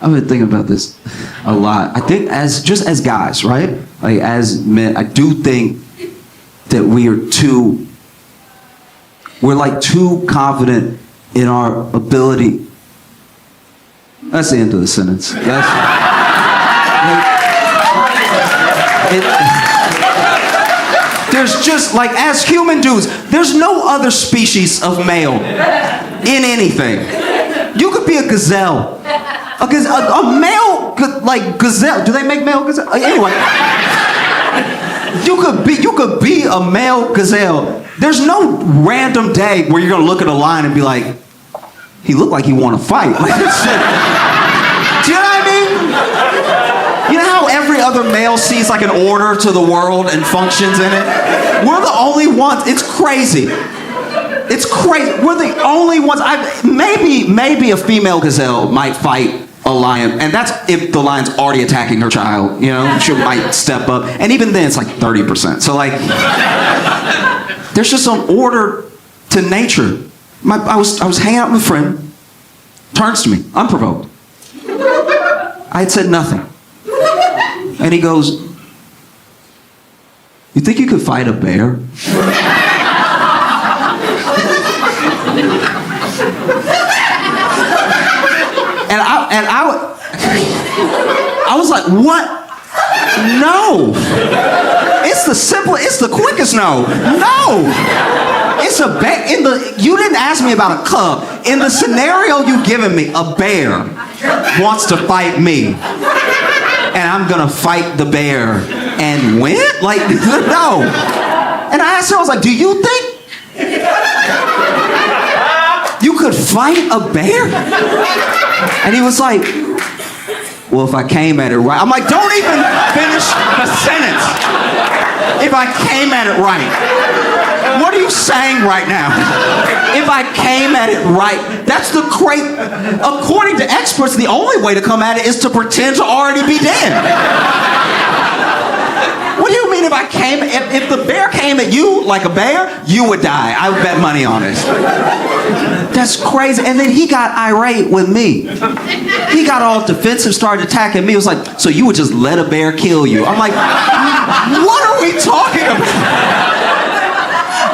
I've been thinking about this a lot. I think as guys, right? Like as men, I do think that we're like too confident in our ability. That's the end of the sentence. There's just like, as human dudes, there's no other species of male in anything. You could be a gazelle. A male, like gazelle. Do they make male gazelle? Anyway, you could be a male gazelle. There's no random day where you're gonna look at a lion and be like, he looked like he want to fight. Like, do you know what I mean? You know how every other male sees like an order to the world and functions in it? We're the only ones. It's crazy. It's crazy. We're the only ones. Maybe a female gazelle might fight a lion, and that's if the lion's already attacking her child. You know, she might step up, and even then, it's like 30%. So like, there's just some order to nature. I was hanging out with a friend. Turns to me, unprovoked. I had said nothing, and he goes, "You think you could fight a bear?" I was like, what? No. It's the quickest no. No. It's a bear. You didn't ask me about a cub. In the scenario you've given me, a bear wants to fight me. And I'm gonna fight the bear and win? Like, no. And I asked him, I was like, do you think you could fight a bear? And he was like, well, if I came at it right. I'm like, don't even finish the sentence. If I came at it right. What are you saying right now? If I came at it right. That's the according to experts, the only way to come at it is to pretend to already be dead. What do you mean if the bear came at you like a bear, you would die. I would bet money on it. That's crazy. And then he got irate with me. He got all defensive, started attacking me. He was like, so you would just let a bear kill you? I'm like, what are we talking about?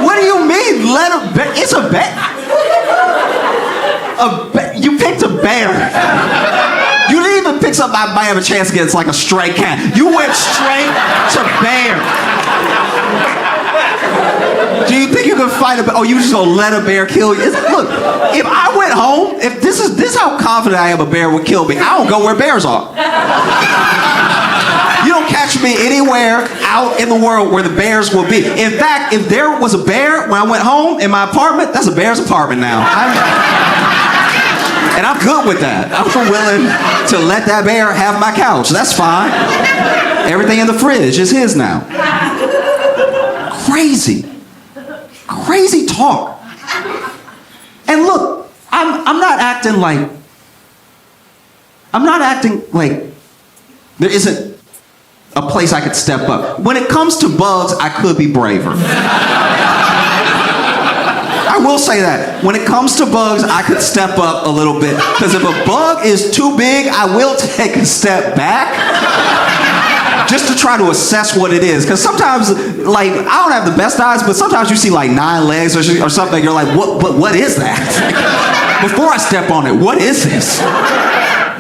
What do you mean, let a bear? It's a bear. You picked a bear. You didn't even pick something I might have a chance against, like a stray cat. You went straight to bear. Do you think you can fight a bear? Oh, you just gonna let a bear kill you? Look, if I went home, if this is how confident I am a bear would kill me, I don't go where bears are. You don't catch me anywhere out in the world where the bears will be. In fact, if there was a bear when I went home in my apartment, that's a bear's apartment now. And I'm good with that. I'm willing to let that bear have my couch. That's fine. Everything in the fridge is his now. Crazy. Crazy talk. And look, I'm not acting like there isn't a place I could step up. When it comes to bugs, I could be braver. I will say that. When it comes to bugs, I could step up a little bit. Because if a bug is too big, I will take a step back. Just to try to assess what it is. Because sometimes, like, I don't have the best eyes, but sometimes you see like 9 legs or something, you're like, what is that? Before I step on it, what is this?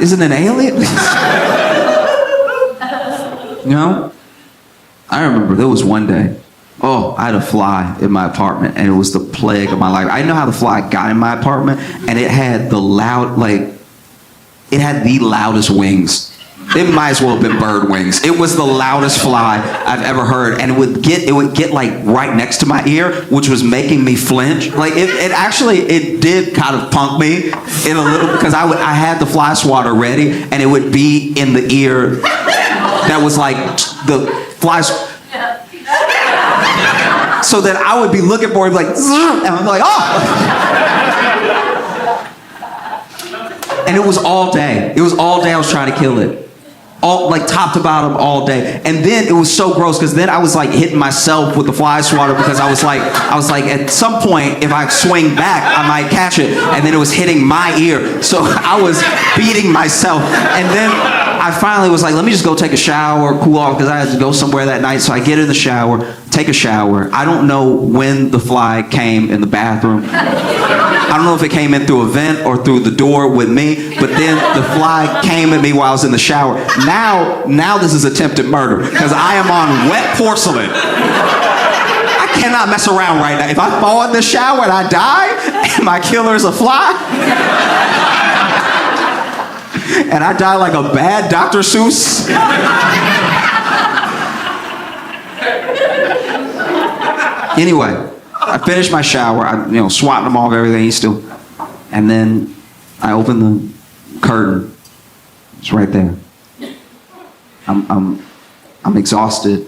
Is it an alien? You know? I remember there was one day, I had a fly in my apartment, and it was the plague of my life. I didn't know how the fly got in my apartment, and it had the loudest wings. It might as well have been bird wings. It was the loudest fly I've ever heard, and it would get like right next to my ear, which was making me flinch. Like it did kind of punk me in a little, because I had the fly swatter ready, and it would be in the ear that was like the flies. So that I would be looking for it, like, and I'm like, oh! And it was all day. I was trying to kill it. all like top to bottom all day. And then it was so gross because then I was like hitting myself with the fly swatter because I was like at some point if I swing back I might catch it, and then it was hitting my ear, so I was beating myself. And then I finally was like, let me just go take a shower, cool off, because I had to go somewhere that night. So I get in the shower, take a shower. I don't know when the fly came in the bathroom. I don't know if it came in through a vent or through the door with me, but then the fly came at me while I was in the shower. Now this is attempted murder, because I am on wet porcelain. I cannot mess around right now. If I fall in the shower and I die, and my killer is a fly, and I die like a bad Dr. Seuss. Anyway, I finished my shower. I, swatting them off, everything still, and then I open the curtain. It's right there. I'm exhausted.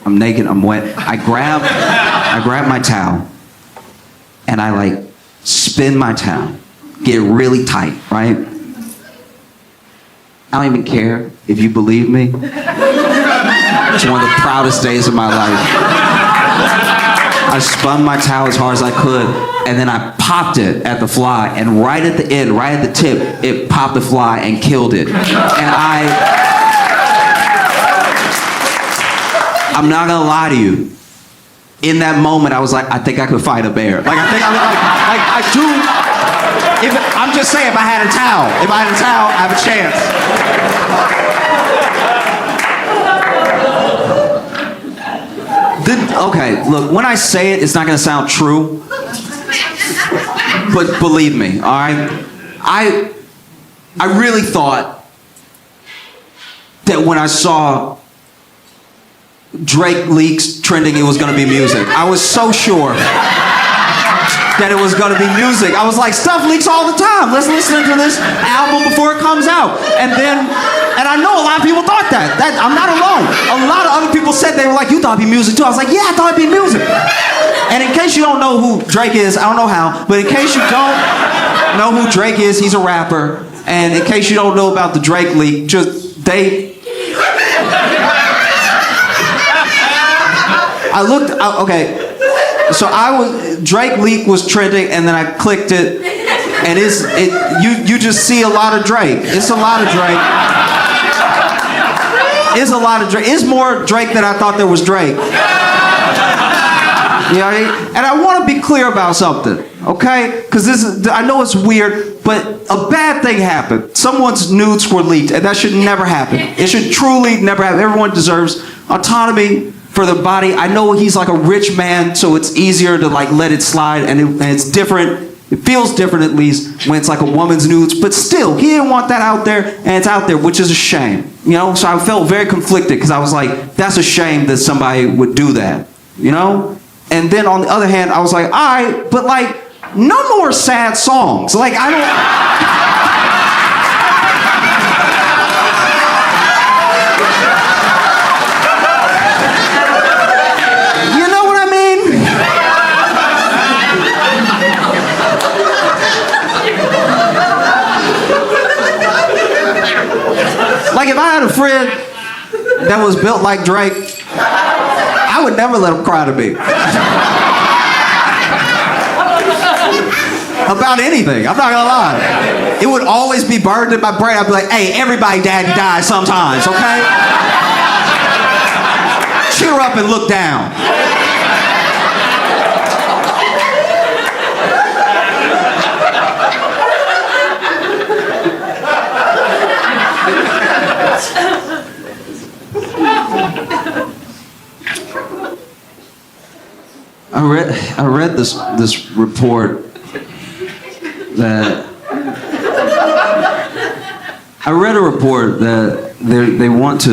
I'm naked. I'm wet. I grab my towel, and I like spin my towel. Get really tight, right? I don't even care if you believe me. It's one of the proudest days of my life. I spun my towel as hard as I could, and then I popped it at the fly, and right at the end, right at the tip, it popped the fly and killed it. And I'm not gonna lie to you. In that moment, I was like, I think I could fight a bear. Like I do. I'm just saying, if I had a towel, I have a chance. Okay, look, when I say it, it's not gonna sound true, but believe me, all right? I really thought that when I saw Drake leaks trending, it was gonna be music. I was so sure that it was gonna be music. I was like, stuff leaks all the time. Let's listen to this album before it comes out. And I know a lot of people thought that. I'm not alone. A lot of other people said, they were like, you thought it'd be music too. I was like, yeah, I thought it'd be music. And in case you don't know who Drake is, I don't know how, but in case you don't know who Drake is, he's a rapper. And in case you don't know about the Drake leak, okay. So Drake leak was trending, and then I clicked it, and you just see a lot of Drake. It's a lot of Drake. It's a lot of Drake. It's more Drake than I thought there was Drake. You know what I mean? And I want to be clear about something, okay? Because I know it's weird, but a bad thing happened. Someone's nudes were leaked, and that should never happen. It should truly never happen. Everyone deserves autonomy for the body. I know he's like a rich man, so it's easier to like let it slide, and it's different. It feels different, at least, when it's like a woman's nudes. But still, he didn't want that out there, and it's out there, which is a shame. So I felt very conflicted, because I was like, that's a shame that somebody would do that. And then on the other hand, I was like, all right, but like, no more sad songs. Like, I don't. Like, if I had a friend that was built like Drake, I would never let him cry to me. About anything, I'm not gonna lie. It would always be burned in my brain. I'd be like, hey, everybody daddy dies sometimes, okay? Cheer up and look down. I read this report that they want to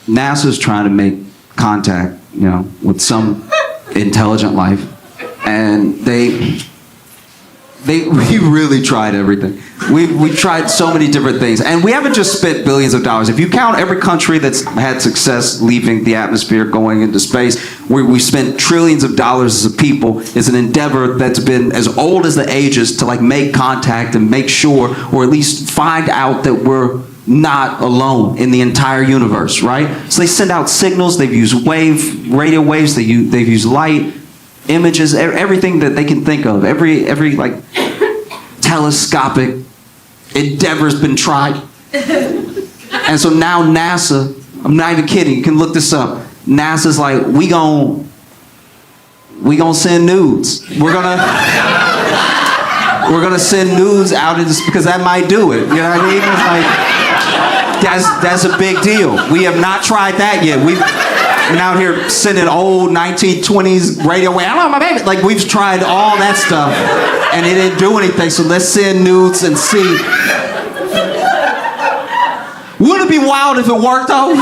NASA's trying to make contact, with some intelligent life, and we really tried everything. We tried so many different things, and we haven't just spent billions of dollars. If you count every country that's had success leaving the atmosphere, going into space, we spent trillions of dollars as a people, is an endeavor that's been as old as the ages to like make contact and make sure, or at least find out that we're not alone in the entire universe, right? So they send out signals, they've used radio waves, they've used light, images, everything that they can think of, every like telescopic endeavor's been tried. And so now NASA, I'm not even kidding, you can look this up. NASA's like, we gon' send nudes. We're gonna send nudes out in this, because that might do it. You know what I mean? It's like, that's a big deal. We have not tried that yet. We've been out here sending old 1920s radio wave. I don't know, my baby. Like, we've tried all that stuff and it didn't do anything. So let's send nudes and see. Wouldn't it be wild if it worked though?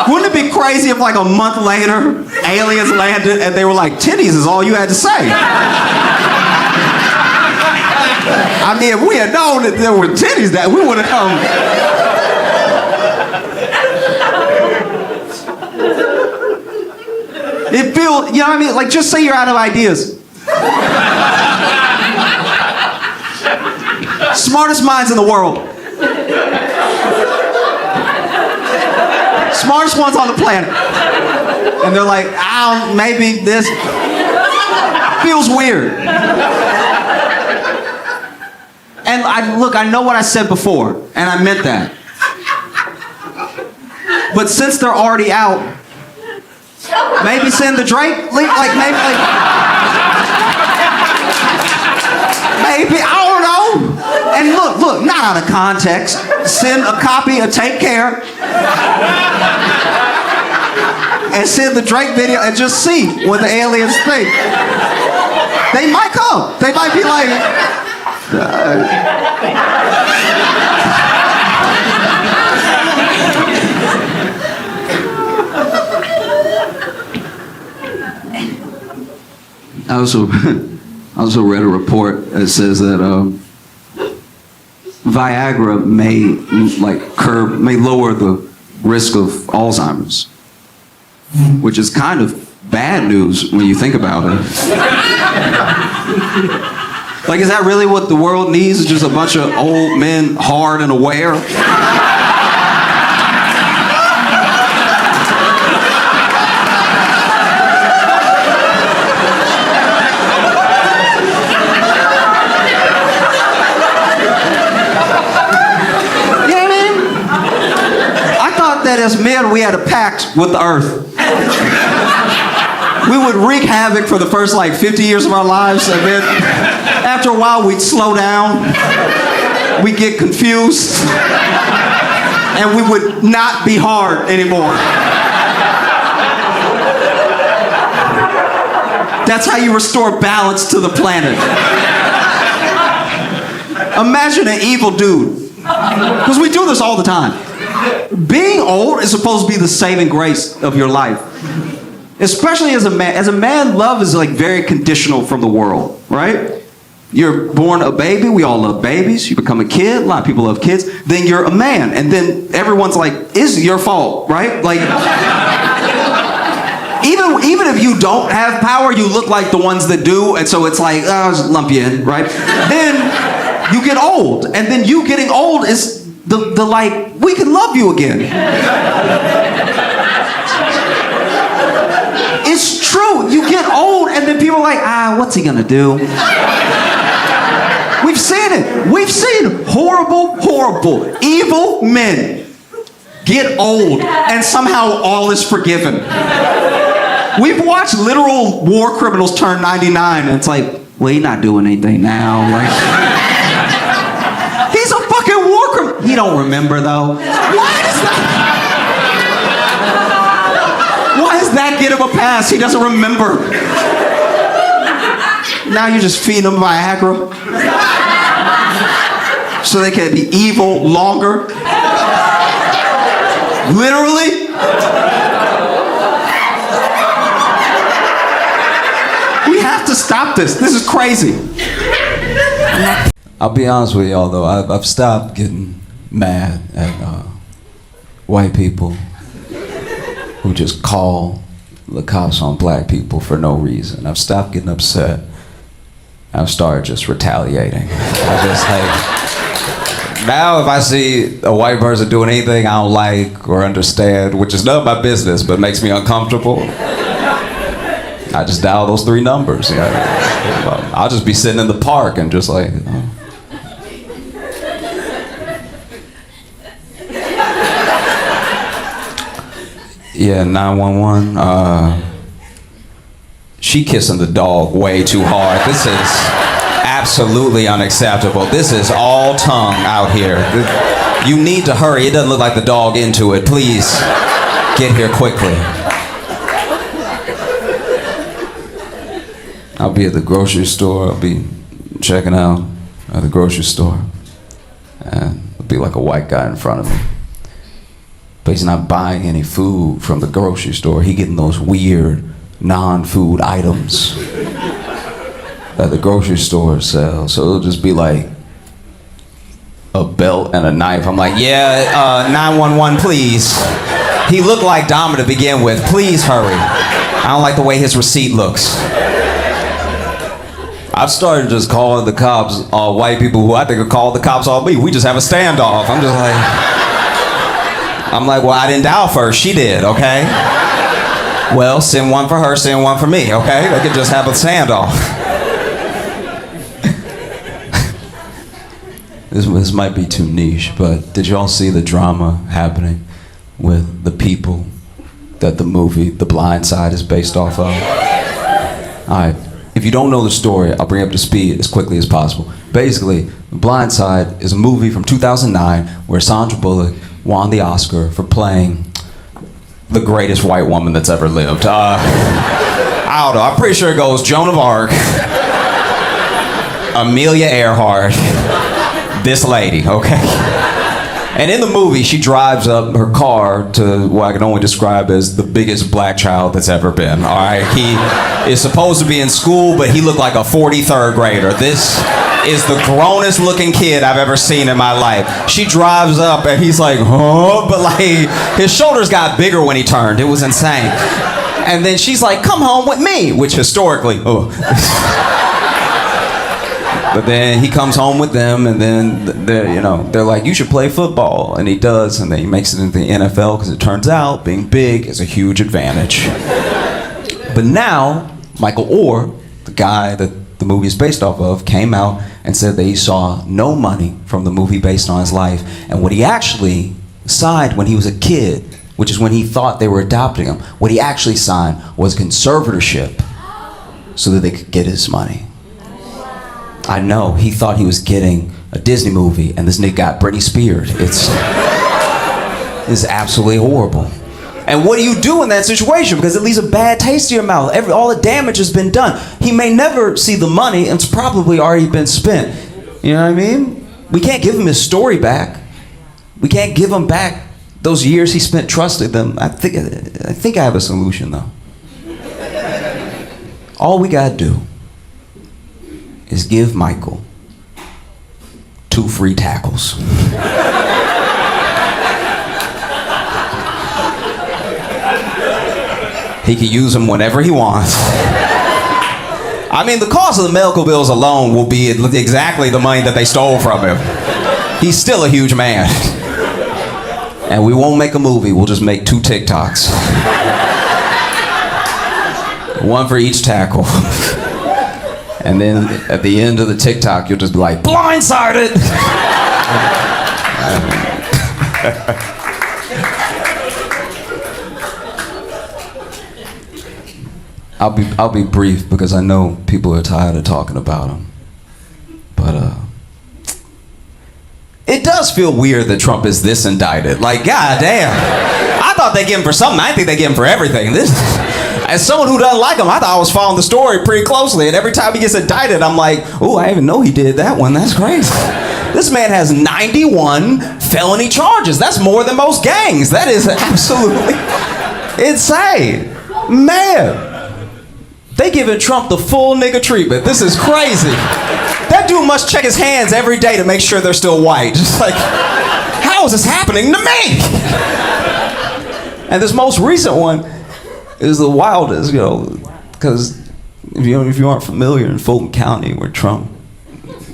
Wouldn't it be crazy if like a month later, aliens landed and they were like, titties is all you had to say? I mean, if we had known that there were titties, that we would have come. It feels, you know what I mean? Like, just say you're out of ideas. Smartest minds in the world. Smartest ones on the planet. And they're like, maybe this feels weird. And I know what I said before, and I meant that. But since they're already out, maybe send the Drake link, maybe, I don't know. And look, not out of context. Send a copy of Take Care. And send the Drake video and just see what the aliens think. They might come. They might be like, I also read a report that says that Viagra may lower the risk of Alzheimer's, which is kind of bad news when you think about it. Like, is that really what the world needs? Is just a bunch of old men, hard and aware? That as men we had a pact with the earth. We would wreak havoc for the first like 50 years of our lives, and then after a while we'd slow down, we'd get confused, and we would not be hard anymore. That's how you restore balance to the planet. Imagine an evil dude, because we do this all the time. Being old is supposed to be the saving grace of your life. Especially as a man. As a man, love is like very conditional from the world, right? You're born a baby, we all love babies. You become a kid, a lot of people love kids. Then you're a man, and then everyone's like, it's your fault, right? Like, even if you don't have power, you look like the ones that do, and so it's like, I'll just lump you in, right? Then you get old, and then you getting old is the like, we can love you again. It's true. You get old and then people are like, what's he gonna do? We've seen it. We've seen horrible, evil men get old and somehow all is forgiven. We've watched literal war criminals turn 99 and it's like, well, he's not doing anything now. Like, he's a fucking war criminal. He don't remember though. Why does that get him a pass? He doesn't remember. Now you just feed them Viagra so they can be evil longer. Literally. We have to stop this. This is crazy. I'll be honest with y'all though, I've stopped getting mad at white people who just call the cops on black people for no reason. I've stopped getting upset. I've started just retaliating. I just like, now if I see a white person doing anything I don't like or understand, which is none of my business but makes me uncomfortable, I just dial those 3 numbers. Yeah. I'll just be sitting in the park and just like, oh. Yeah, 911. She kissing the dog way too hard. This is absolutely unacceptable. This is all tongue out here. You need to hurry. It doesn't look like the dog into it. Please get here quickly. I'll be at the grocery store. I'll be checking out at the grocery store. And there'll be like a white guy in front of me. But he's not buying any food from the grocery store. He's getting those weird non-food items that the grocery store sells. So it'll just be like a belt and a knife. I'm like, yeah, 911, please. He looked like Dama to begin with. Please hurry. I don't like the way his receipt looks. I've started just calling the cops all white people who I think are called the cops all me. We just have a standoff. I'm like, well, I didn't dial first. She did, okay? Well, send one for her, send one for me, okay? They could just have a standoff. This might be too niche, but did y'all see the drama happening with the people that the movie The Blind Side is based off of? All right. If you don't know the story, I'll bring up to speed as quickly as possible. Basically, The Blind Side is a movie from 2009 where Sandra Bullock won the Oscar for playing the greatest white woman that's ever lived. I don't know. I'm pretty sure it goes Joan of Arc, Amelia Earhart, this lady, okay? And in the movie, she drives up her car to what I can only describe as the biggest black child that's ever been, all right? He is supposed to be in school, but he looked like a 43rd grader. This is the grownest looking kid I've ever seen in my life. She drives up and he's like, huh? But like, his shoulders got bigger when he turned. It was insane. And then she's like, come home with me, which historically, oh. But then he comes home with them, and then they're like, you should play football, and he does, and then he makes it into the NFL because it turns out being big is a huge advantage. But now Michael Oher, the guy that the movie is based off of, came out and said that he saw no money from the movie based on his life, and what he actually signed when he was a kid, which is when he thought they were adopting him, what he actually signed was conservatorship so that they could get his money. I know, he thought he was getting a Disney movie, and this nigga got Britney Spears. It's absolutely horrible. And what do you do in that situation? Because it leaves a bad taste in your mouth. All the damage has been done. He may never see the money, and it's probably already been spent. You know what I mean? We can't give him his story back. We can't give him back those years he spent trusting them. I think I have a solution, though. All we gotta do is give Michael 2 free tackles. He can use them whenever he wants. I mean, the cost of the medical bills alone will be exactly the money that they stole from him. He's still a huge man. And we won't make a movie, we'll just make 2 TikToks. 1 for each tackle. And then at the end of the TikTok, you'll just be like, blindsided! I'll be brief because I know people are tired of talking about him. But it does feel weird that Trump is this indicted. Like, goddamn. I thought they get him for something. I think they get him for everything. As someone who doesn't like him, I thought I was following the story pretty closely, and every time he gets indicted, I'm like, oh, I didn't even know he did that one. That's crazy. This man has 91 felony charges. That's more than most gangs. That is absolutely insane. Man, they giving Trump the full nigga treatment. This is crazy. That dude must check his hands every day to make sure they're still white. Just like, how is this happening to me? And this most recent one, It was the wildest, because if you aren't familiar, in Fulton County, where Trump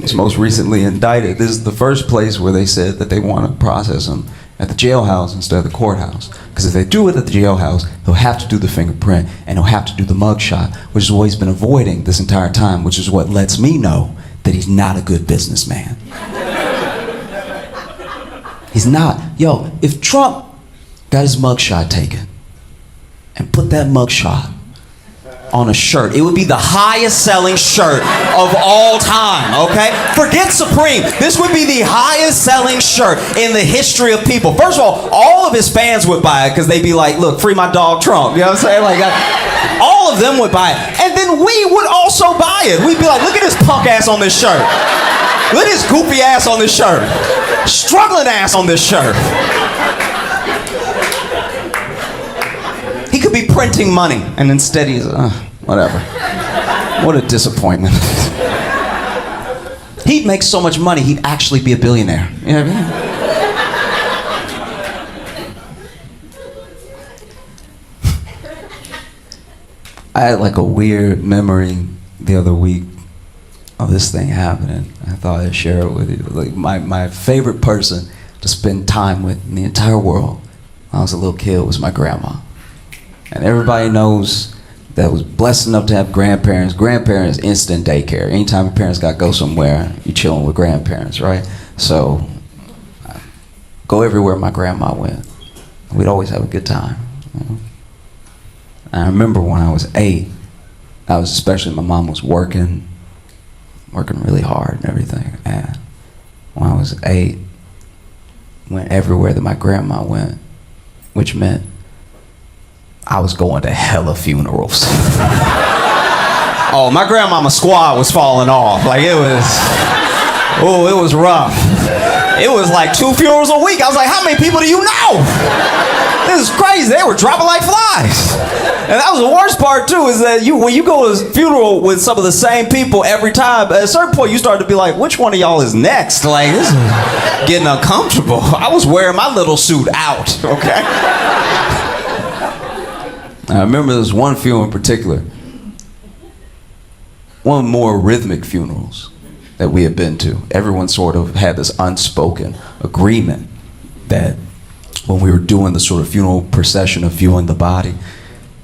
was most recently indicted, this is the first place where they said that they want to process him at the jailhouse instead of the courthouse. Because if they do it at the jailhouse, he'll have to do the fingerprint and he'll have to do the mugshot, which is what he's been avoiding this entire time, which is what lets me know that he's not a good businessman. He's not. Yo, if Trump got his mugshot taken and put that mugshot on a shirt, it would be the highest selling shirt of all time, okay? Forget Supreme. This would be the highest selling shirt in the history of people. First of all of his fans would buy it because they'd be like, look, free my dog Trump. You know what I'm saying? Like, all of them would buy it. And then we would also buy it. We'd be like, look at this punk ass on this shirt. Look at this goofy ass on this shirt. Struggling ass on this shirt. He could be printing money, and instead he's, whatever. What a disappointment. He'd make so much money, he'd actually be a billionaire. You know what I mean? I had like a weird memory the other week of this thing happening. I thought I'd share it with you. Like my favorite person to spend time with in the entire world when I was a little kid was my grandma. And everybody knows that was blessed enough to have grandparents. Grandparents, instant daycare. Anytime your parents got to go somewhere, you're chilling with grandparents, right? So, go everywhere my grandma went. We'd always have a good time. You know? I remember when I was 8, my mom was working really hard and everything. And when I was 8, went everywhere that my grandma went, which meant I was going to hella funerals. Oh, my grandmama's squad was falling off. Like it was rough. It was like 2 funerals a week. I was like, how many people do you know? This is crazy. They were dropping like flies. And that was the worst part too, is that when you go to a funeral with some of the same people every time, at a certain point you start to be like, which one of y'all is next? Like, this is getting uncomfortable. I was wearing my little suit out, okay? I remember this one funeral in particular, one of the more rhythmic funerals that we had been to. Everyone sort of had this unspoken agreement that when we were doing the sort of funeral procession of viewing the body,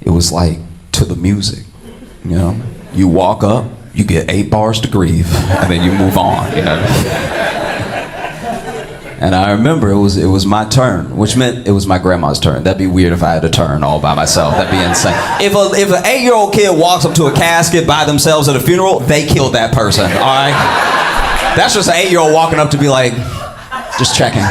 it was like to the music, you know? You walk up, you get 8 bars to grieve, and then you move on, you know? And I remember it was my turn, which meant it was my grandma's turn. That'd be weird if I had a turn all by myself. That'd be insane. If an 8-year-old kid walks up to a casket by themselves at a funeral, they killed that person, all right? That's just an 8-year-old walking up to be like, just checking.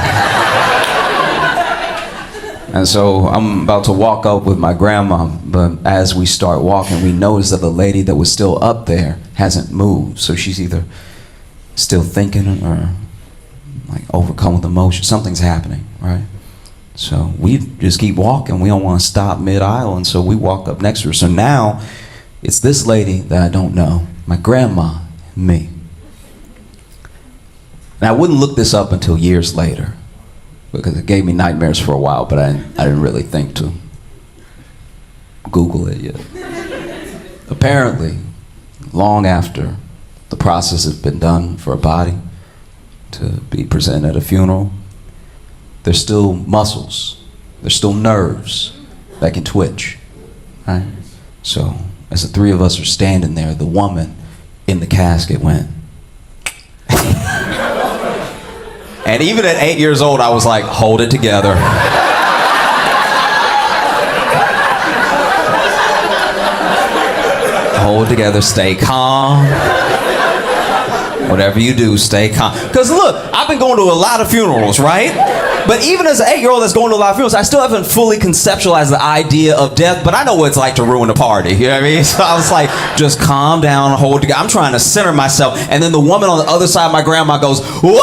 And so I'm about to walk up with my grandma, but as we start walking, we notice that the lady that was still up there hasn't moved. So she's either still thinking or like overcome with emotion. Something's happening, right? So we just keep walking. We don't want to stop mid-aisle, and so we walk up next to her. So now it's this lady that I don't know, my grandma, and me. And I wouldn't look this up until years later, because it gave me nightmares for a while, but I didn't really think to Google it yet. Apparently, long after the process has been done for a body to be presented at a funeral, there's still muscles, there's still nerves that can twitch, right? So as the 3 of us are standing there, the woman in the casket went. And even at 8 years old, I was like, hold it together. Hold it together, stay calm. Whatever you do, stay calm. Because look, I've been going to a lot of funerals, right? But even as an 8-year-old that's going to a lot of funerals, I still haven't fully conceptualized the idea of death, but I know what it's like to ruin a party, you know what I mean? So I was like, just calm down, hold it together. I'm trying to center myself. And then the woman on the other side of my grandma goes, "Wah!"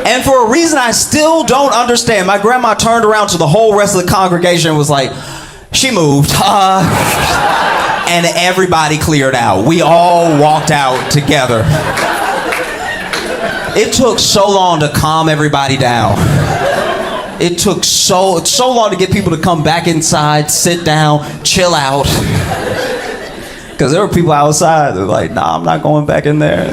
And for a reason I still don't understand, my grandma turned around to the whole rest of the congregation and was like, she moved. And everybody cleared out. We all walked out together. It took so long to calm everybody down. It took so long to get people to come back inside, sit down, chill out. Because there were people outside that were like, nah, I'm not going back in there.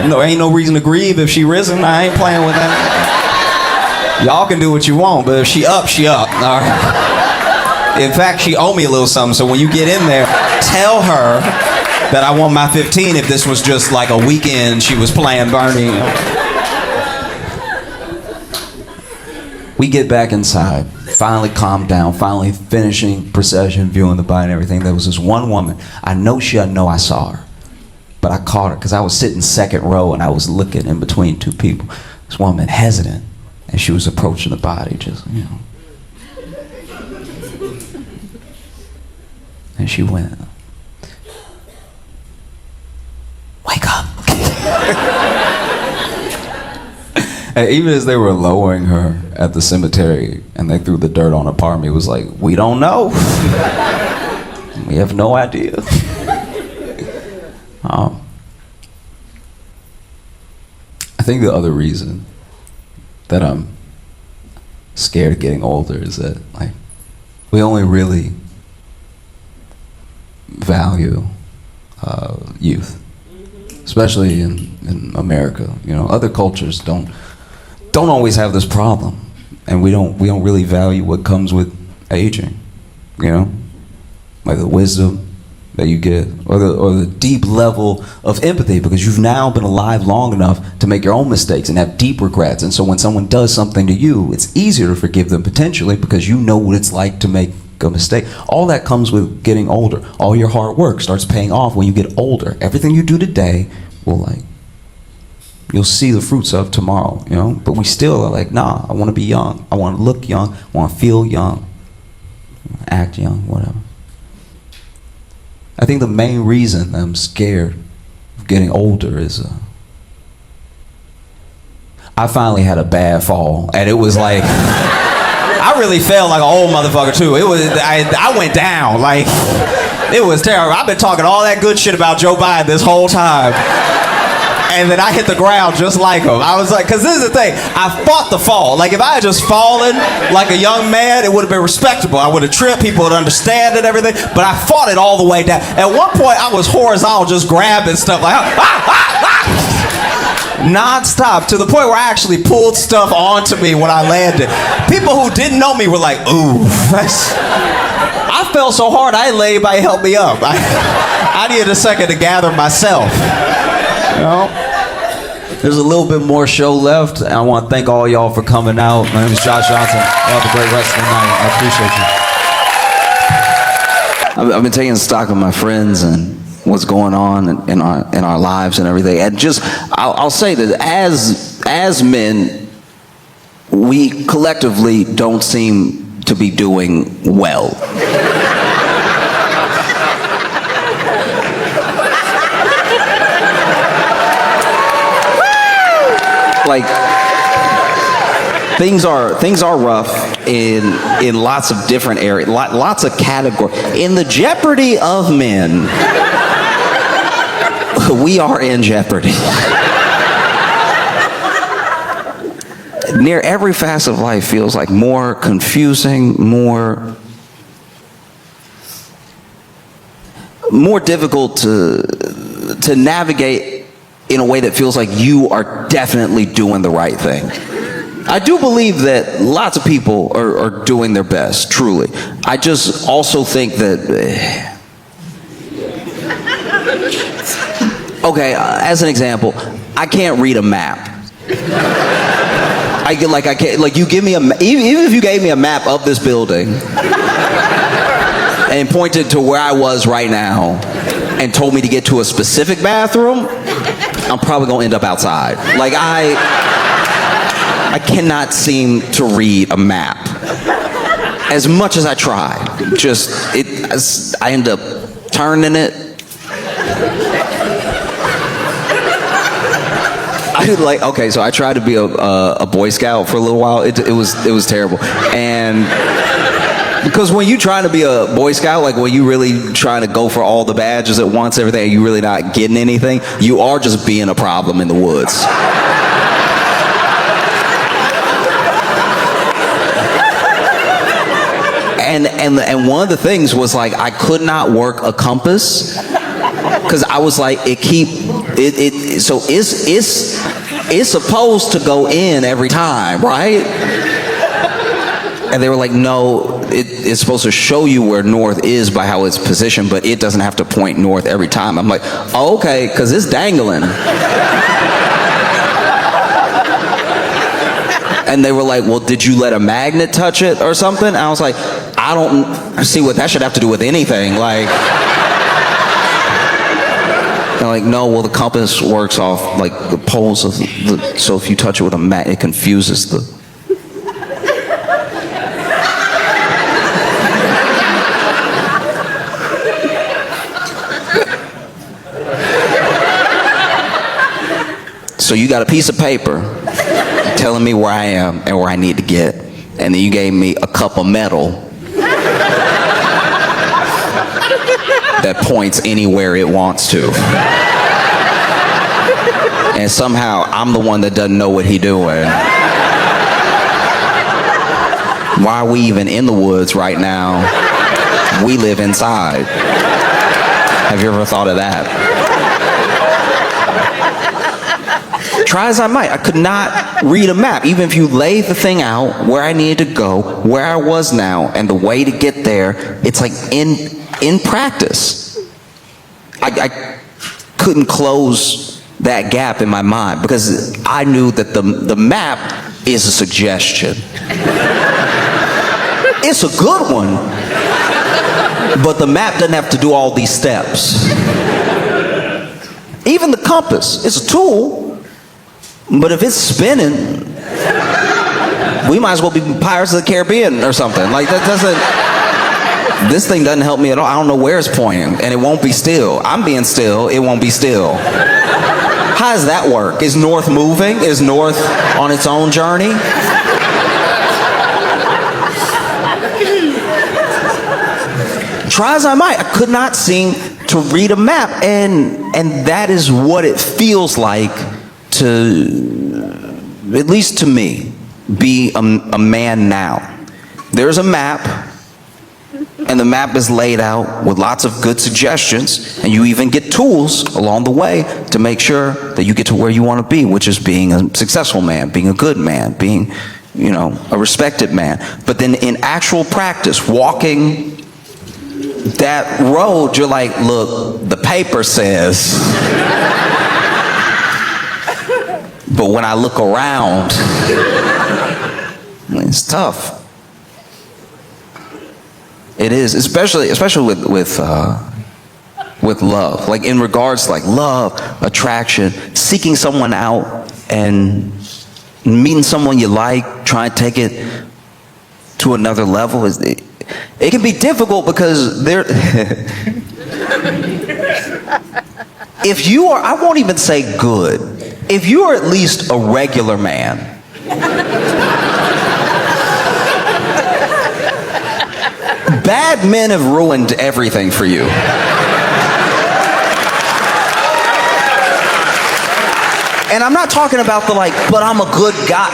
No, ain't no reason to grieve if she risen. I ain't playing with that. Y'all can do what you want, but if she up, she up. All right. In fact, she owe me a little something, so when you get in there, tell her that I want my 15 if this was just like a weekend she was playing Bernie. We get back inside, finally calmed down, finally finishing procession, viewing the body and everything. There was this one woman. I know she doesn't know I saw her, but I caught her because I was sitting second row and I was looking in between two people. This woman hesitant, and she was approaching the body, just, you know. And she went, wake up. And even as they were lowering her at the cemetery and they threw the dirt on her part, it was like, we don't know. We have no idea. I think the other reason that I'm scared of getting older is that, like, we only really value youth, especially in America. You know, other cultures don't always have this problem, and we don't really value what comes with aging. You know, like the wisdom that you get, or the deep level of empathy, because you've now been alive long enough to make your own mistakes and have deep regrets. And so when someone does something to you, it's easier to forgive them potentially because you know what it's like to make a mistake. All that comes with getting older. All your hard work starts paying off when you get older. Everything you do today will, like, you'll see the fruits of tomorrow, you know? But we still are like, nah, I want to be young. I want to look young. I want to feel young. Act young, whatever. I think the main reason that I'm scared of getting older is I finally had a bad fall, and it was like, I really felt like an old motherfucker too. It was, I went down, like, it was terrible. I've been talking all that good shit about Joe Biden this whole time. And then I hit the ground just like him. I was like, because this is the thing, I fought the fall. Like, if I had just fallen like a young man, it would have been respectable. I would have tripped, people would understand and everything, but I fought it all the way down. At one point, I was horizontal, just grabbing stuff like, nonstop, to the point where I actually pulled stuff onto me when I landed. People who didn't know me were like, ooh, I fell so hard, I didn't let anybody help me up. I needed a second to gather myself. You know? There's a little bit more show left, and I want to thank all y'all for coming out. My name is Josh Johnson. Y'all have a great rest of the night. I appreciate you. I've been taking stock of my friends and what's going on in our lives and everything. And just, I'll say that as men, we collectively don't seem to be doing well. Like, things are rough in lots of different areas, lots of categories. In the jeopardy of men, we are in jeopardy. Near every facet of life feels like more confusing, more difficult to navigate in a way that feels like you are definitely doing the right thing. I do believe that lots of people are doing their best, truly. I just also think that, okay, as an example, I can't read a map. I can't, like, you give me even if you gave me a map of this building and pointed to where I was right now and told me to get to a specific bathroom, I'm probably gonna end up outside. Like, I cannot seem to read a map. As much as I try, I end up turning it. So I tried to be a Boy Scout for a little while. It was terrible. And because when you trying to be a Boy Scout, like when you really trying to go for all the badges at once, everything, and you really not getting anything, you are just being a problem in the woods. and one of the things was like I could not work a compass because I was like so it's supposed to go in every time, right? And they were like, no, it's supposed to show you where north is by how it's positioned, but it doesn't have to point north every time. I'm like, oh, okay, because it's dangling. And they were like, well, did you let a magnet touch it or something? And I was like, I don't see what that should have to do with anything. Like, they're like, no, well, the compass works off like the poles of so if you touch it with a magnet, it confuses the. So you got a piece of paper telling me where I am and where I need to get, and then you gave me a cup of metal that points anywhere it wants to. And somehow I'm the one that doesn't know what he's doing. Why are we even in the woods right now? We live inside. Have you ever thought of that? Try as I might, I could not read a map. Even if you lay the thing out, where I needed to go, where I was now, and the way to get there, it's like in practice. I couldn't close that gap in my mind because I knew that the map is a suggestion. It's a good one, but the map doesn't have to do all these steps. Even the compass is a tool. But if it's spinning, we might as well be Pirates of the Caribbean or something. Like that doesn't, this thing doesn't help me at all. I don't know where it's pointing, and it won't be still. I'm being still, it won't be still. How does that work? Is north moving? Is north on its own journey? Try as I might, I could not seem to read a map, and that is what it feels like to, at least to me, be a man now. There's a map, and the map is laid out with lots of good suggestions, and you even get tools along the way to make sure that you get to where you want to be, which is being a successful man, being a good man, being, you know, a respected man. But then in actual practice, walking that road, you're like, look, the paper says. But when I look around, it's tough. It is, especially with love. Like in regards to like love, attraction, seeking someone out and meeting someone you like, trying to take it to another level. It can be difficult because there. If you are, I won't even say good. If you are at least a regular man, bad men have ruined everything for you. And I'm not talking about the like, but I'm a good guy.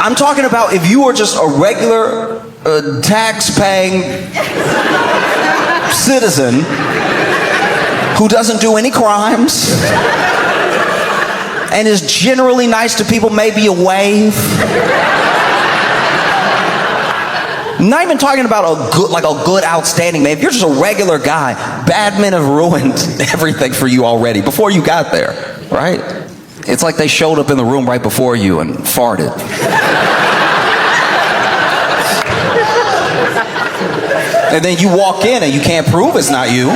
I'm talking about if you are just a regular tax-paying citizen who doesn't do any crimes and is generally nice to people, maybe a wave. Not even talking about a good, outstanding man. If you're just a regular guy, bad men have ruined everything for you already before you got there, right? It's like they showed up in the room right before you and farted. And then you walk in and you can't prove it's not you.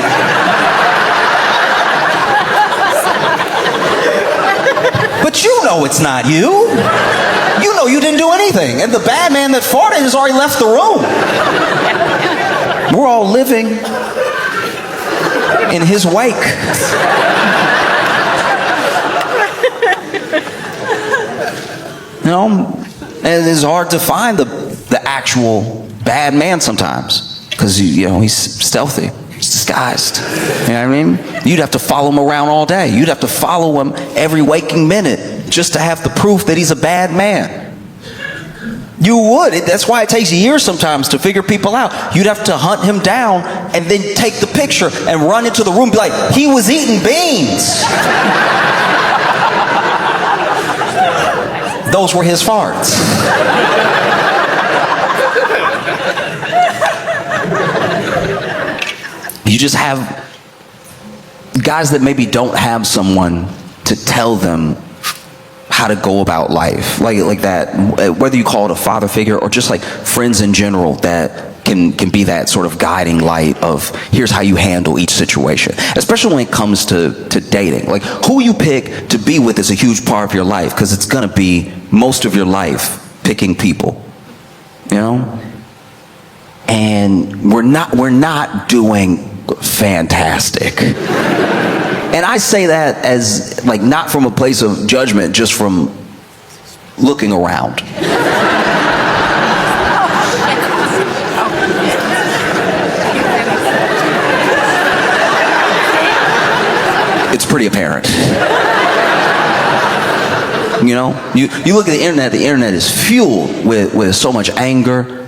But you know it's not you. You know you didn't do anything. And the bad man that farted has already left the room. We're all living in his wake. You know, and it's hard to find the actual bad man sometimes. Because, you know, he's stealthy. He's disguised. You know what I mean? You'd have to follow him around all day. You'd have to follow him every waking minute just to have the proof that he's a bad man. You would. That's why it takes years sometimes to figure people out. You'd have to hunt him down and then take the picture and run into the room and be like, he was eating beans. Those were his farts. You just have guys that maybe don't have someone to tell them how to go about life, like that, whether you call it a father figure or just like friends in general that can be that sort of guiding light of here's how you handle each situation, especially when it comes to dating. Like, who you pick to be with is a huge part of your life, because it's gonna be most of your life picking people, you know. And we're not doing fantastic. And I say that as, like, not from a place of judgment, just from looking around. It's pretty apparent. You know, you look at the internet is fueled with so much anger,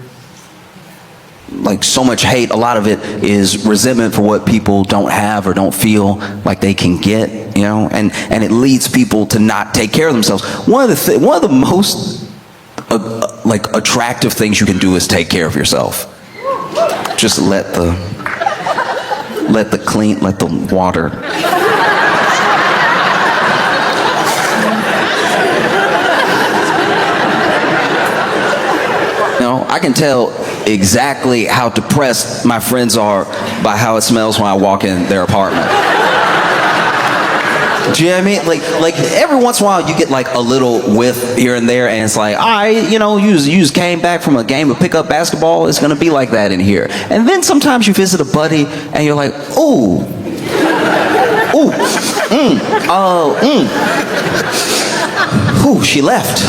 like so much hate. A lot of it is resentment for what people don't have or don't feel like they can get, you know, and it leads people to not take care of themselves. One of the most like attractive things you can do is take care of yourself. Just let the water. You know, I can tell exactly how depressed my friends are by how it smells when I walk in their apartment. Do you know what I mean? Like every once in a while you get like a little whiff here and there, and it's like, you just came back from a game of pickup basketball. It's gonna be like that in here. And then sometimes you visit a buddy and you're like, ooh, she left.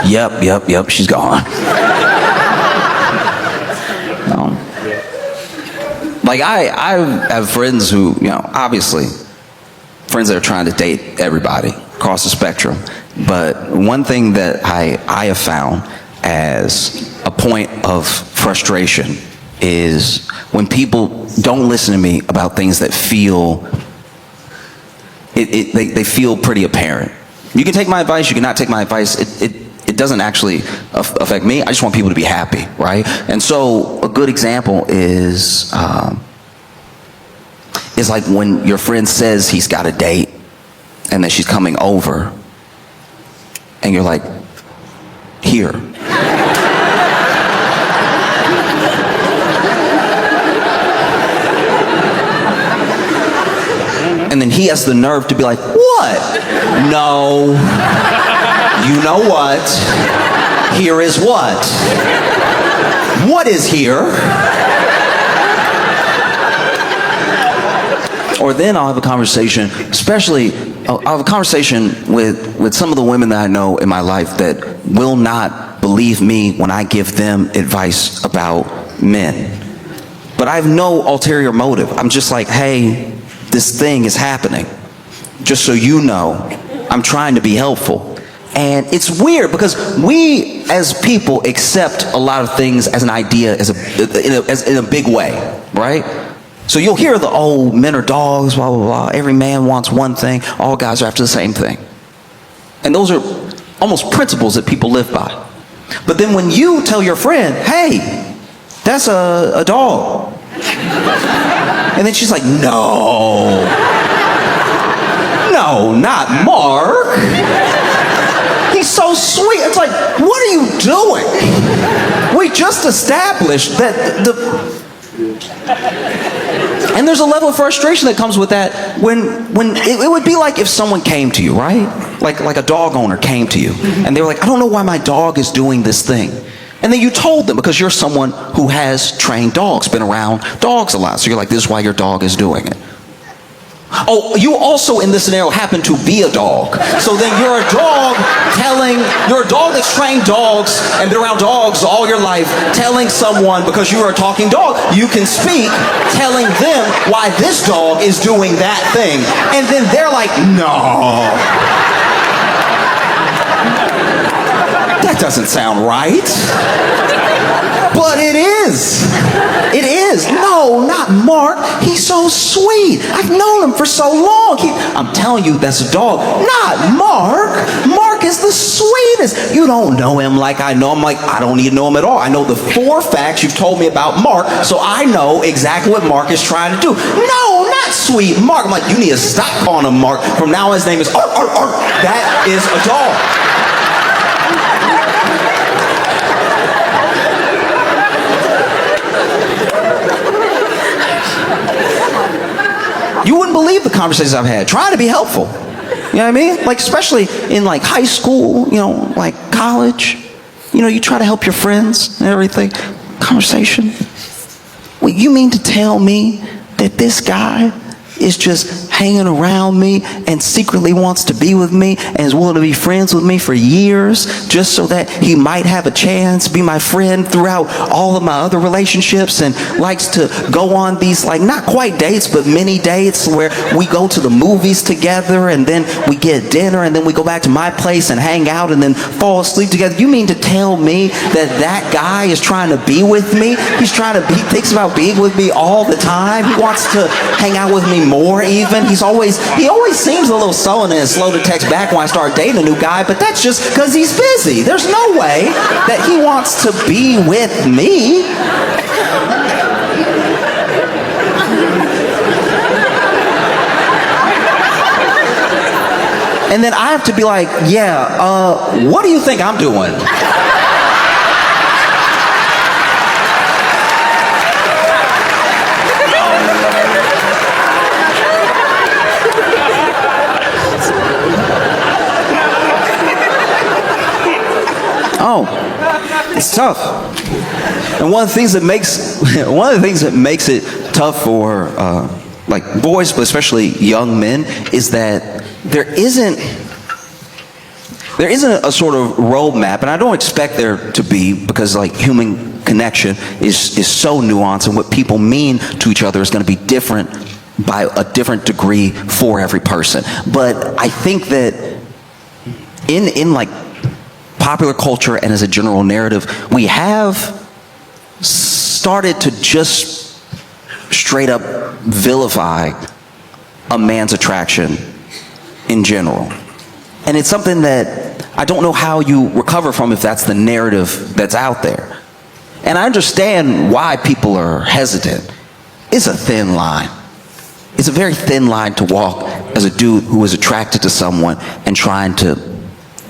Yep, she's gone. Like, I have friends who, you know, obviously, friends that are trying to date everybody across the spectrum. But one thing that I have found as a point of frustration is when people don't listen to me about things that feel, they feel pretty apparent. You can take my advice, you cannot take my advice. It doesn't actually affect me. I just want people to be happy, right? And so a good example is like when your friend says he's got a date and that she's coming over, and you're like, here. And then he has the nerve to be like, what? No. You know what? Here is what? What is here? Or then I'll have a conversation, I'll have a conversation with some of the women that I know in my life that will not believe me when I give them advice about men. But I have no ulterior motive. I'm just like, hey, this thing is happening. Just so you know, I'm trying to be helpful. And it's weird because we as people accept a lot of things as an idea, in a big way, right? So you'll hear men are dogs, blah, blah, blah. Every man wants one thing. All guys are after the same thing. And those are almost principles that people live by. But then when you tell your friend, hey, that's a dog. And then she's like, no, not Mark. He's so sweet. It's like, what are you doing? We just established that and there's a level of frustration that comes with that when it would be like if someone came to you, right? Like a dog owner came to you and they were like, I don't know why my dog is doing this thing. And then you told them because you're someone who has trained dogs, been around dogs a lot. So you're like, this is why your dog is doing it. Oh, you also in this scenario happen to be a dog. So then you're a dog that's trained dogs and been around dogs all your life, telling someone, because you are a talking dog, you can speak, telling them why this dog is doing that thing. And then they're like, no. That doesn't sound right. But it is. It is. No, not Mark. He's so sweet. I've known him for so long. I'm telling you, that's a dog. Not Mark. Mark is the sweetest. You don't know him like I know him. Like, I don't even know him at all. I know the 4 facts you've told me about Mark, so I know exactly what Mark is trying to do. No, not sweet Mark. I'm like, you need to stop calling him Mark. From now on, his name is Arr, Arr, Arr. That is a dog. You wouldn't believe the conversations I've had trying to be helpful. You know what I mean? Like, especially in like high school, you know, like college. You know, you try to help your friends and everything. Conversation. Well, you mean to tell me that this guy is just hanging around me and secretly wants to be with me and is willing to be friends with me for years just so that he might have a chance to be my friend throughout all of my other relationships, and likes to go on these, like, not quite dates, but mini dates where we go to the movies together and then we get dinner and then we go back to my place and hang out and then fall asleep together. You mean to tell me that that guy is trying to be with me? He thinks about being with me all the time. He wants to hang out with me more even. He always seems a little sullen and slow to text back when I start dating a new guy, but that's just because he's busy. There's no way that he wants to be with me. And then I have to be like, yeah, what do you think I'm doing? Oh, it's tough. And one of the things that makes it tough for like boys, but especially young men, is that there isn't a sort of roadmap, and I don't expect there to be, because like human connection is so nuanced, and what people mean to each other is going to be different by a different degree for every person. But I think that in like popular culture and as a general narrative, we have started to just straight up vilify a man's attraction in general. And it's something that I don't know how you recover from if that's the narrative that's out there. And I understand why people are hesitant. It's a thin line. It's a very thin line to walk as a dude who is attracted to someone and trying to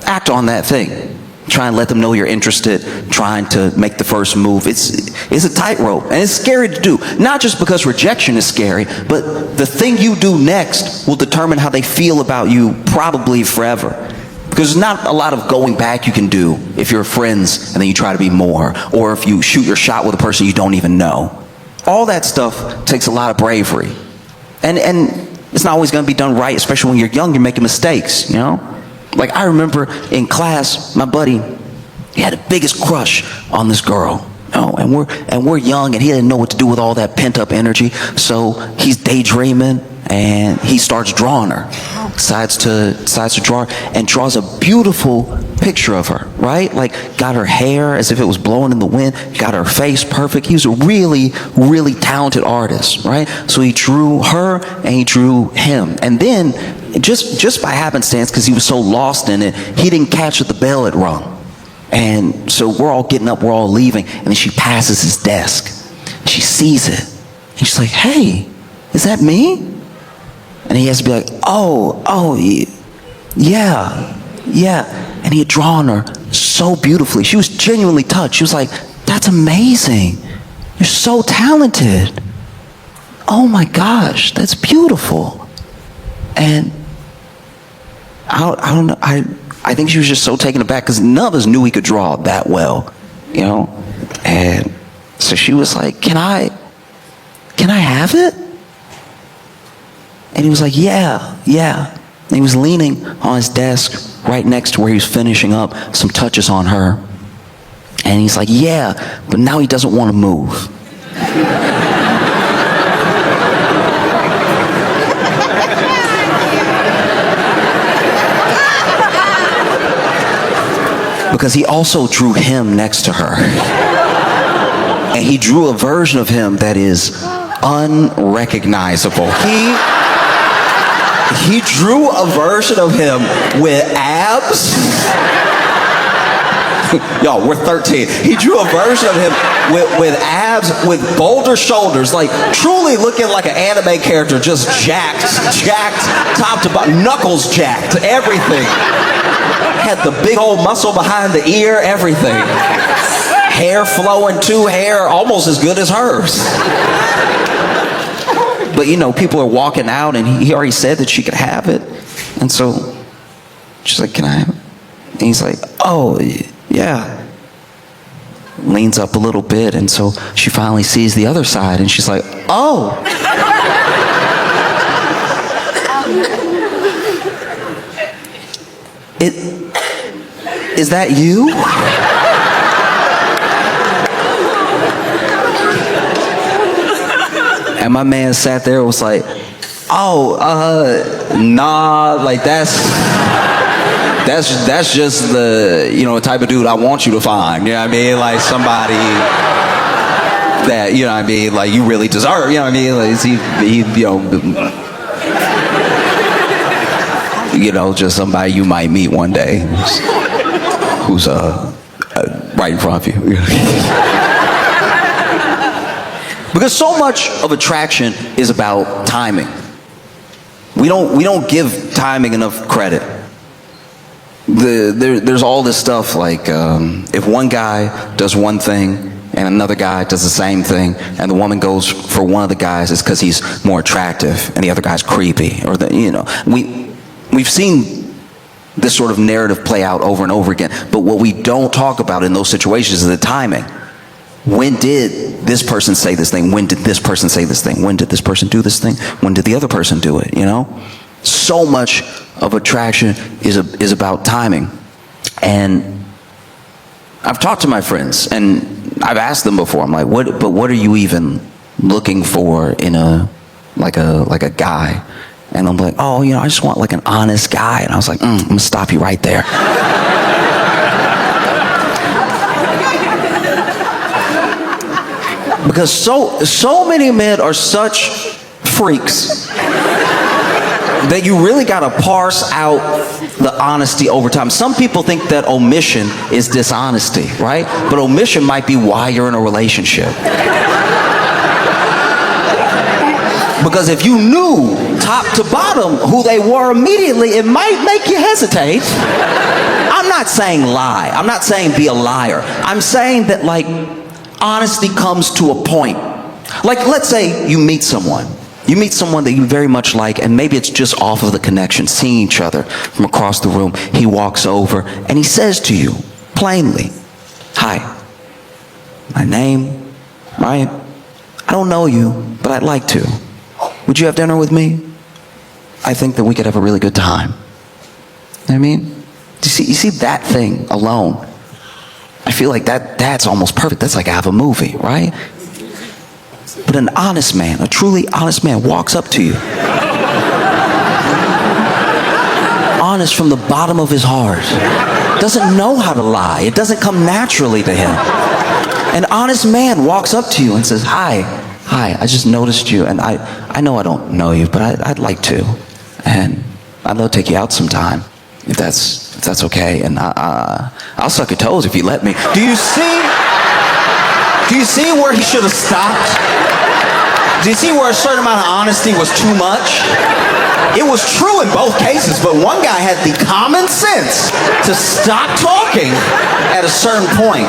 act on that thing. Try and let them know you're interested, trying to make the first move. It's a tightrope, and it's scary to do. Not just because rejection is scary, but the thing you do next will determine how they feel about you probably forever. Because there's not a lot of going back you can do if you're friends and then you try to be more, or if you shoot your shot with a person you don't even know. All that stuff takes a lot of bravery. And it's not always going to be done right, especially when you're young, you're making mistakes, you know? Like, I remember in class, my buddy, he had the biggest crush on this girl. Oh, and we're young, and he didn't know what to do with all that pent-up energy. So he's daydreaming, and he starts drawing her. Decides to draw her, and draws a beautiful picture of her, right? Like, got her hair as if it was blowing in the wind, got her face perfect. He was a really, really talented artist, right? So he drew her, and he drew him. And then, just by happenstance, because he was so lost in it, he didn't catch that the bell had rung. And so we're all getting up, we're all leaving, and then she passes his desk. She sees it, and she's like, "Hey, is that me?" And he has to be like, oh, yeah. And he had drawn her so beautifully. She was genuinely touched. She was like, "That's amazing. You're so talented. Oh my gosh, that's beautiful." And I don't know, I think she was just so taken aback because none of us knew he could draw that well, you know? And so she was like, Can I have it? And he was like, yeah. And he was leaning on his desk right next to where he was finishing up some touches on her. And he's like, yeah, but now he doesn't want to move. Because he also drew him next to her. And he drew a version of him that is unrecognizable. He drew a version of him with abs. Y'all, we're 13. He drew a version of him with abs, with boulder shoulders, like truly looking like an anime character, just jacked, top to bottom, knuckles jacked, everything. Had the big old muscle behind the ear, everything. Hair flowing too, hair almost as good as hers. But you know, people are walking out and he already said that she could have it. And so she's like, can I have it? And he's like, oh, yeah. Leans up a little bit, and so she finally sees the other side and she's like, oh. Is that you? And my man sat there and was like, oh, nah, like that's just the, you know, type of dude I want you to find. You know what I mean? Like somebody that, you know what I mean, like you really deserve, you know what I mean? Like you know, just somebody you might meet one day who's right in front of you. Because so much of attraction is about timing. We don't give timing enough credit. There's all this stuff like if one guy does one thing and another guy does the same thing, and the woman goes for one of the guys, it's because he's more attractive and the other guy's creepy, or we've seen this sort of narrative play out over and over again. But what we don't talk about in those situations is the timing. When did this person say this thing? When did this person say this thing? When did this person do this thing? When did the other person do it? You know, so much of attraction is about timing. And I've talked to my friends and I've asked them before. I'm like, what are you even looking for in a guy? And I'm like, oh, you know, I just want like an honest guy. And I was like, I'm gonna stop you right there. Because so many men are such freaks that you really gotta parse out the honesty over time. Some people think that omission is dishonesty, right? But omission might be why you're in a relationship. Because if you knew top to bottom who they were immediately, it might make you hesitate. I'm not saying lie. I'm not saying be a liar. I'm saying that, like, honesty comes to a point. Like, let's say you meet someone. You meet someone that you very much like, and maybe it's just off of the connection, seeing each other from across the room. He walks over and he says to you plainly, hi, my name, right? I don't know you, but I'd like to. Would you have dinner with me? I think that we could have a really good time. You know what I mean? You see that thing alone. I feel like that's almost perfect. That's like out of a movie, right? But an honest man, a truly honest man walks up to you. Honest from the bottom of his heart. Doesn't know how to lie. It doesn't come naturally to him. An honest man walks up to you and says, hi, I just noticed you, and I know I don't know you, but I'd like to. And I'd love to take you out sometime, if that's okay. And I'll suck your toes if you let me. Do you see where he should have stopped? Do you see where a certain amount of honesty was too much? It was true in both cases, but one guy had the common sense to stop talking at a certain point.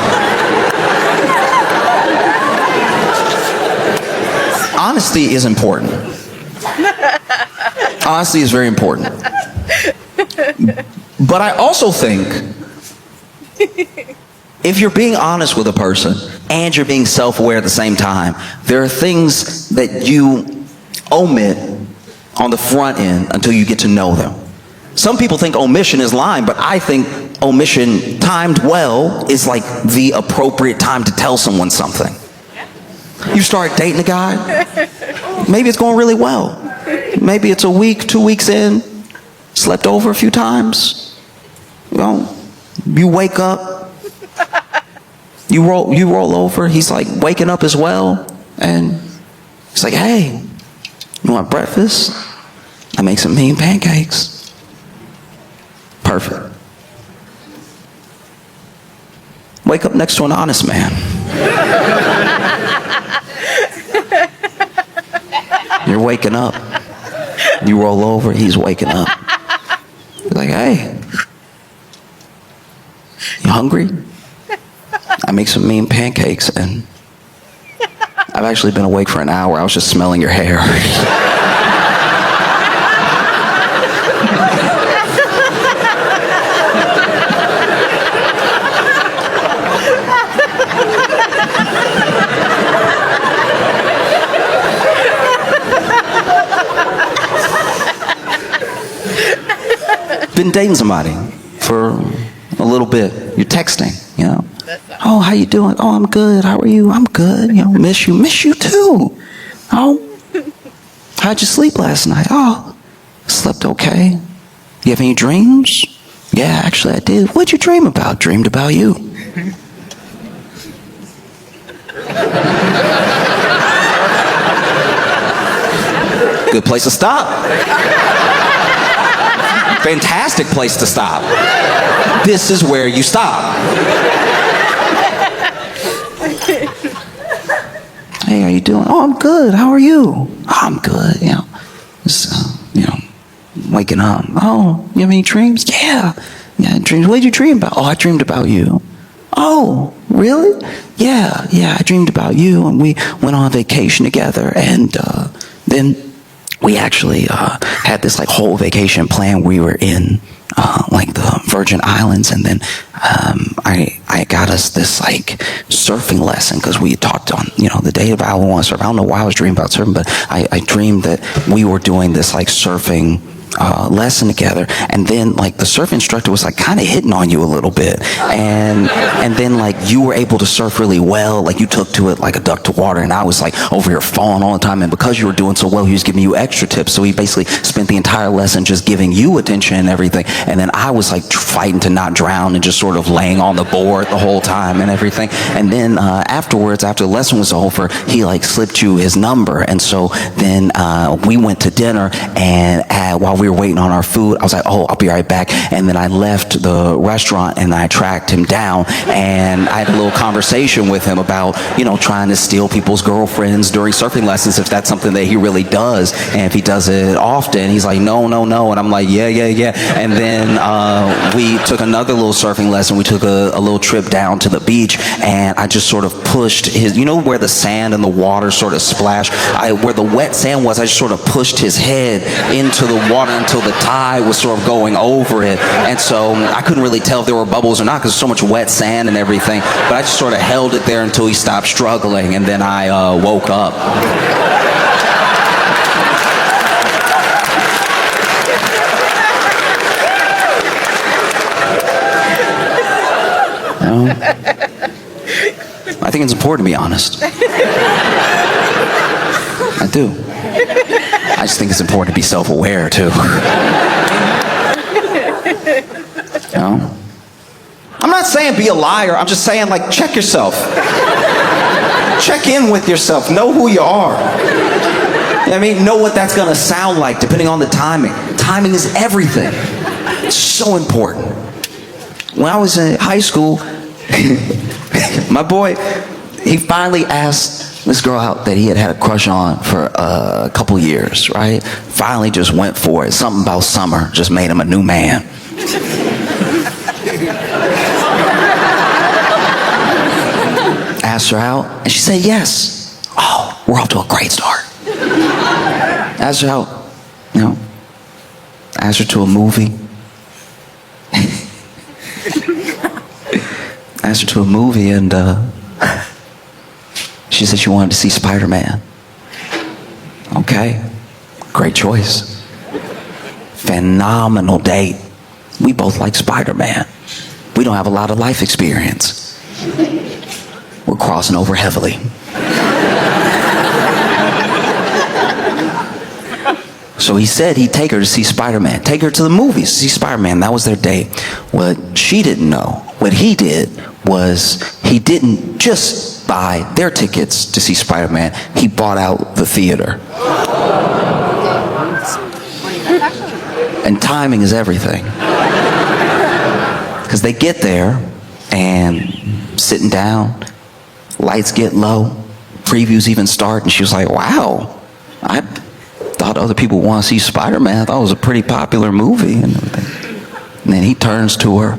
Honesty is important. Honesty is very important. But I also think if you're being honest with a person and you're being self-aware at the same time, there are things that you omit on the front end until you get to know them. Some people think omission is lying, but I think omission timed well is like the appropriate time to tell someone something. You start dating a guy, maybe it's going really well. Maybe it's a week, 2 weeks in, slept over a few times. You know, you wake up, you roll over, he's like waking up as well, and he's like, hey, you want breakfast? I make some mean pancakes. Perfect. Wake up next to an honest man. You're waking up. You roll over, he's waking up. You're like, hey, you hungry? I make some mean pancakes, and I've actually been awake for an hour. I was just smelling your hair. Been dating somebody for a little bit. You're texting, you know. Oh, how you doing? Oh, I'm good. How are you? I'm good. You know, miss you. Miss you too. Oh, how'd you sleep last night? Oh, slept okay. You have any dreams? Yeah, actually I did. What'd you dream about? Dreamed about you. Good place to stop. Fantastic place to stop. This is where you stop. Hey, how you doing? Oh, I'm good. How are you? Oh, I'm good. You know, just, waking up. Oh, you have any dreams? Yeah, dreams. What did you dream about? Oh, I dreamed about you. Oh, really? Yeah, I dreamed about you, and we went on vacation together, and then we actually had this like whole vacation plan. We were in like the Virgin Islands, and then I got us this like surfing lesson because we talked on the day of I want to surf. I don't know why I was dreaming about surfing, but I dreamed that we were doing this like surfing lesson together, and then like the surf instructor was like kind of hitting on you a little bit, and then like you were able to surf really well, like you took to it like a duck to water, and I was like over here falling all the time, and because you were doing so well, he was giving you extra tips, so he basically spent the entire lesson just giving you attention and everything, and then I was like fighting to not drown and just sort of laying on the board the whole time and everything, and then afterwards, after the lesson was over, he like slipped you his number, and so then we went to dinner, and while we were waiting on our food, I was like, oh, I'll be right back. And then I left the restaurant and I tracked him down, and I had a little conversation with him about, trying to steal people's girlfriends during surfing lessons, if that's something that he really does. And if he does it often, he's like, no. And I'm like, yeah. And then we took another little surfing lesson. We took a little trip down to the beach, and I just sort of pushed his, where the sand and the water sort of splash, where the wet sand was, I just sort of pushed his head into the water until the tide was sort of going over it, and so I couldn't really tell if there were bubbles or not because there's so much wet sand and everything, but I just sort of held it there until he stopped struggling, and then I woke up. I think it's important to be honest. I do. I just think it's important to be self-aware too. I'm not saying be a liar. I'm just saying, like, check yourself. Check in with yourself. Know who you are. Know what that's gonna sound like depending on the timing. Timing is everything. It's so important. When I was in high school, my boy, he finally asked this girl out that he had a crush on for a couple years, right? Finally just went for it. Something about summer just made him a new man. Asked her out, and she said yes. Oh, we're off to a great start. Asked her out, asked her to a movie. Asked her to a movie, and she said she wanted to see Spider-Man. Okay, Great choice. Phenomenal date. We both like Spider-Man. We don't have a lot of life experience. We're crossing over heavily. So he said he'd take her to see Spider-Man. Take her to the movies to see Spider-Man. That was their date. What she didn't know, what he did was he didn't just buy their tickets to see Spider-Man. He bought out the theater. And timing is everything. Because they get there and sitting down, lights get low, previews even start, and she was like, wow, I thought other people want to see Spider-Man. I thought it was a pretty popular movie and everything. And then he turns to her.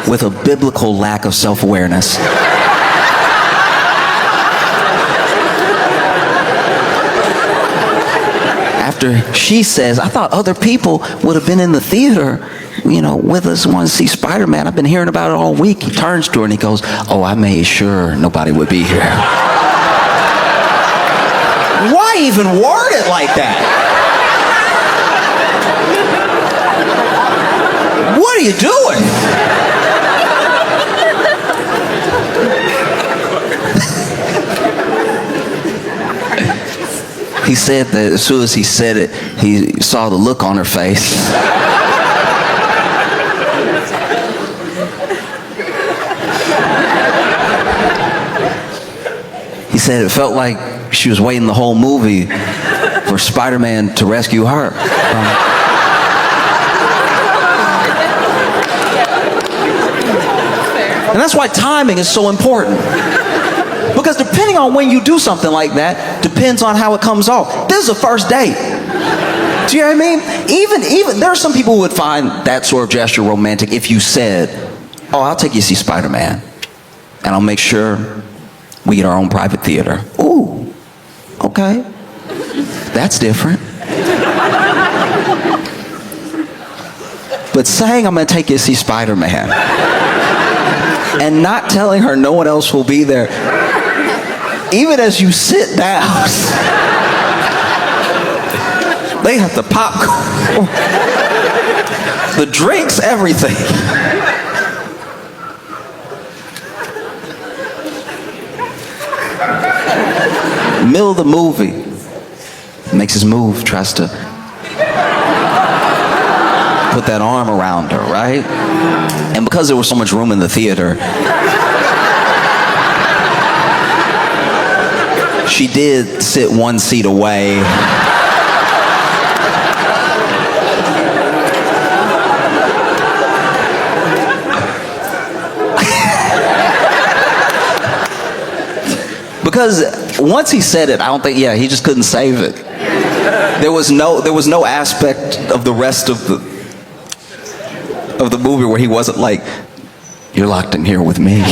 With a biblical lack of self-awareness. After she says, I thought other people would have been in the theater, with us wanting to see Spider-Man. I've been hearing about it all week. He turns to her and he goes, oh, I made sure nobody would be here. Why even word it like that? What are you doing? He said that as soon as he said it, he saw the look on her face. He said it felt like she was waiting the whole movie for Spider-Man to rescue her. And that's why timing is so important. Because depending on when you do something like that, depends on how it comes off. This is a first date. Do you know what I mean? Even there are some people who would find that sort of gesture romantic if you said, oh, I'll take you to see Spider-Man. And I'll make sure we get our own private theater. Ooh, okay. That's different. But saying I'm going to take you to see Spider-Man and not telling her no one else will be there, even as you sit down, they have the popcorn, the drinks, everything. Middle of the movie, makes his move, tries to put that arm around her, right? And because there was so much room in the theater, she did sit one seat away. Because once he said it, I don't think, he just couldn't save it. There was no aspect of the rest of the movie where he wasn't like, you're locked in here with me.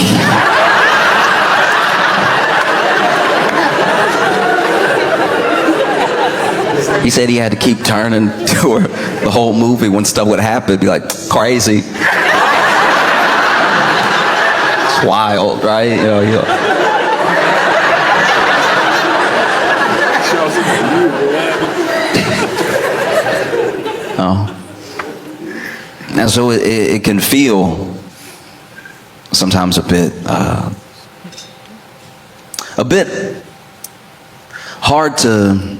He said he had to keep turning to her the whole movie when stuff would happen, be like, crazy. It's wild, right? And so it can feel sometimes a bit hard to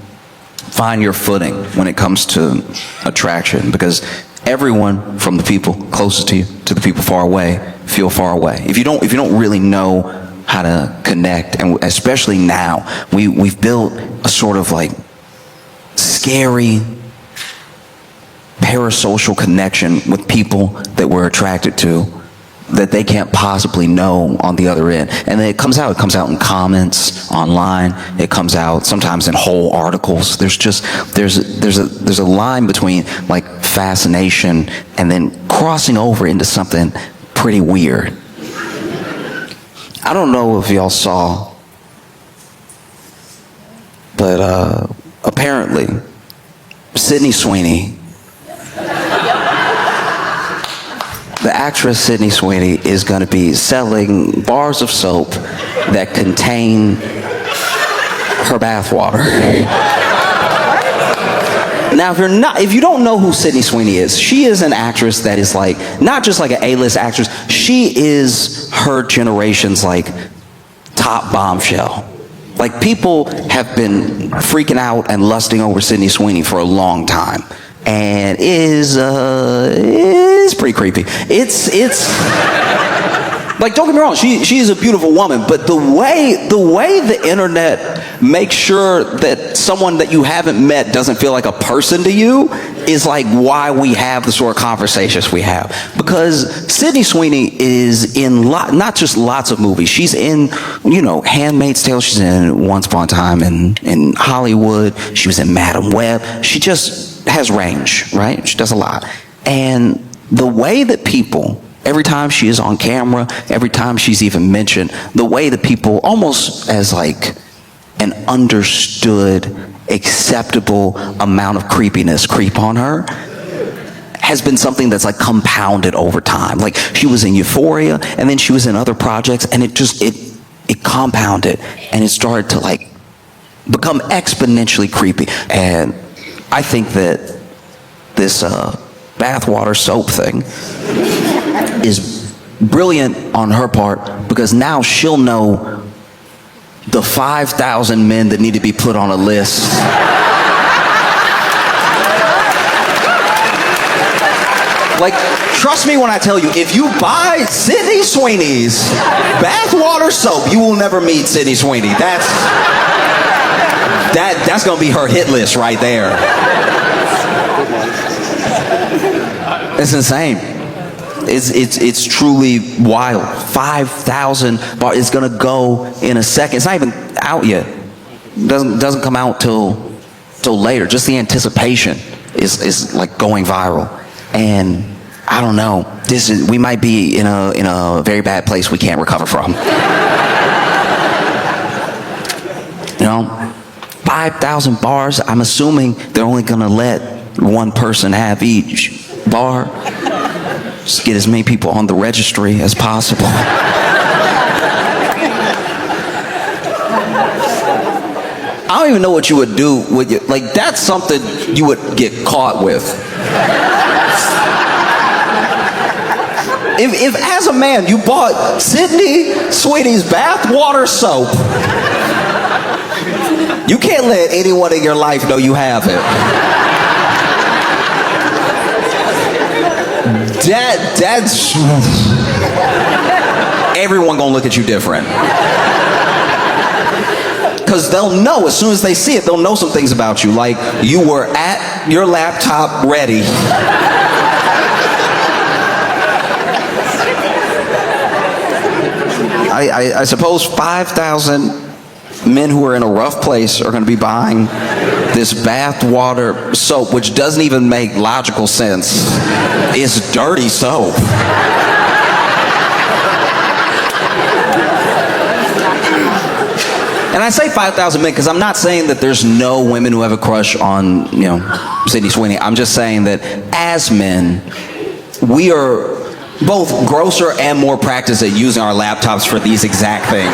find your footing when it comes to attraction, because everyone, from the people closest to you to the people far away, feel far away. If you don't really know how to connect, and especially now, we've built a sort of like scary parasocial connection with people that we're attracted to that they can't possibly know on the other end. And then it comes out in comments online, it comes out sometimes in whole articles. There's a line between like fascination and then crossing over into something pretty weird. I don't know if y'all saw, but apparently Sydney Sweeney, the actress Sydney Sweeney is going to be selling bars of soap that contain her bathwater. Now, if you don't know who Sydney Sweeney is, she is an actress that is like, not just like an A-list actress, she is her generation's like top bombshell. Like, people have been freaking out and lusting over Sydney Sweeney for a long time. And is pretty creepy. It's like, don't get me wrong, she is a beautiful woman, but the way the internet makes sure that someone that you haven't met doesn't feel like a person to you is like why we have the sort of conversations we have. Because Sydney Sweeney is in not just lots of movies. She's in, Handmaid's Tale. She's in Once Upon a Time in Hollywood. She was in Madam Web. She just has range, right? She does a lot. And the way that people, every time she is on camera, every time she's even mentioned, the way that people, almost as like an understood, acceptable amount of creepiness creep on her, has been something that's like compounded over time. Like, she was in Euphoria, and then she was in other projects, and it compounded, and it started to like become exponentially creepy. And I think that this bathwater soap thing is brilliant on her part, because now she'll know the 5,000 men that need to be put on a list. Like, trust me when I tell you, if you buy Sydney Sweeney's bathwater soap, you will never meet Sydney Sweeney. That's gonna be her hit list right there. It's insane. It's truly wild. 5,000 bars. It's gonna go in a second. It's not even out yet. Doesn't come out till later. Just the anticipation is like going viral. And I don't know. We might be in a very bad place we can't recover from. 5,000 bars. I'm assuming they're only gonna let one person have each bar. Just get as many people on the registry as possible. I don't even know what you would do with it. Like, that's something you would get caught with. If as a man you bought Sydney Sweeney's bathwater soap, you can't let anyone in your life know you have it. That's everyone gonna look at you different. Because they'll know, as soon as they see it, they'll know some things about you. Like, you were at your laptop ready. I suppose 5,000 men who are in a rough place are going to be buying this bathwater soap, which doesn't even make logical sense. It's dirty soap. And I say 5,000 men because I'm not saying that there's no women who have a crush on, Sydney Sweeney. I'm just saying that as men, we are both grosser and more practiced at using our laptops for these exact things.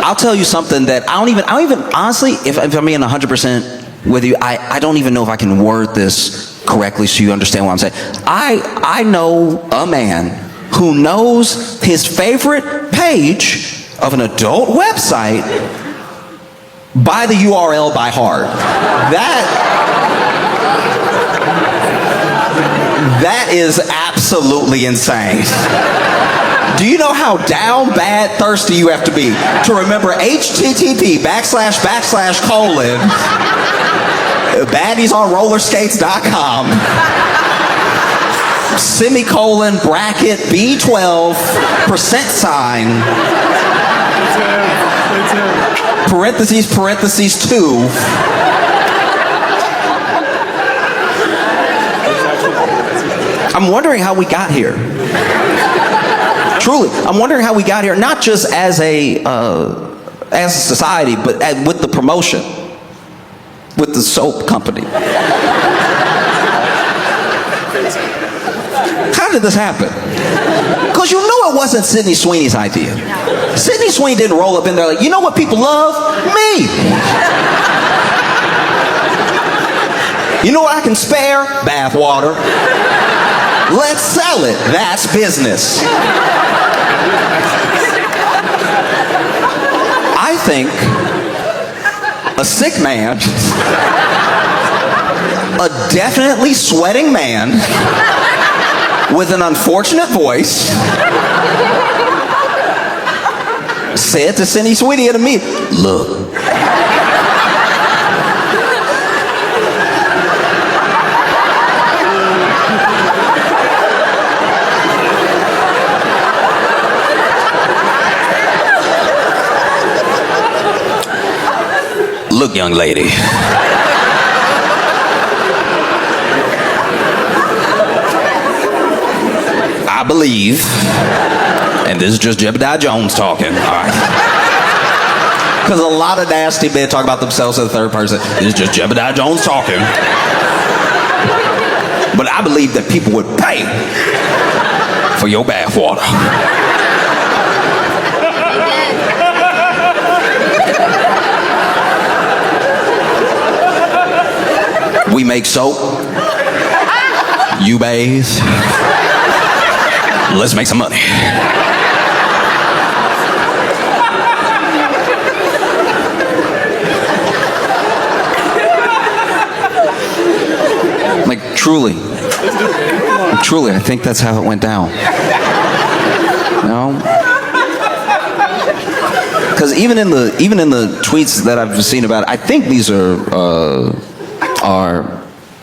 I'll tell you something that I don't even honestly, if I'm being 100% with you, I don't even know if I can word this correctly so you understand what I'm saying. I know a man who knows his favorite page of an adult website by the URL by heart. That is absolutely insane. Do you know how down bad thirsty you have to be to remember http:// baddiesonrollerskates.com /, B12 $, $2. I'm wondering how we got here. Truly, I'm wondering how we got here, not just as a society, but with the promotion. with the soap company. How did this happen? Because you know it wasn't Sydney Sweeney's idea. Sydney Sweeney didn't roll up in there like, you know what people love? Me. You know what I can spare? Bath water. Let's sell it. That's business. I think a sick man, a definitely sweating man with an unfortunate voice, said to Sydney Sweeney at a meeting, look. Look, young lady. I believe, and this is just Jebediah Jones talking, all right? Because a lot of nasty men talk about themselves in the third person. This is just Jebediah Jones talking. But I believe that people would pay for your bath water. We make soap. You bathe. Let's make some money. Like truly, I think that's how it went down. You know? Because even in the tweets that I've seen about it, I think these are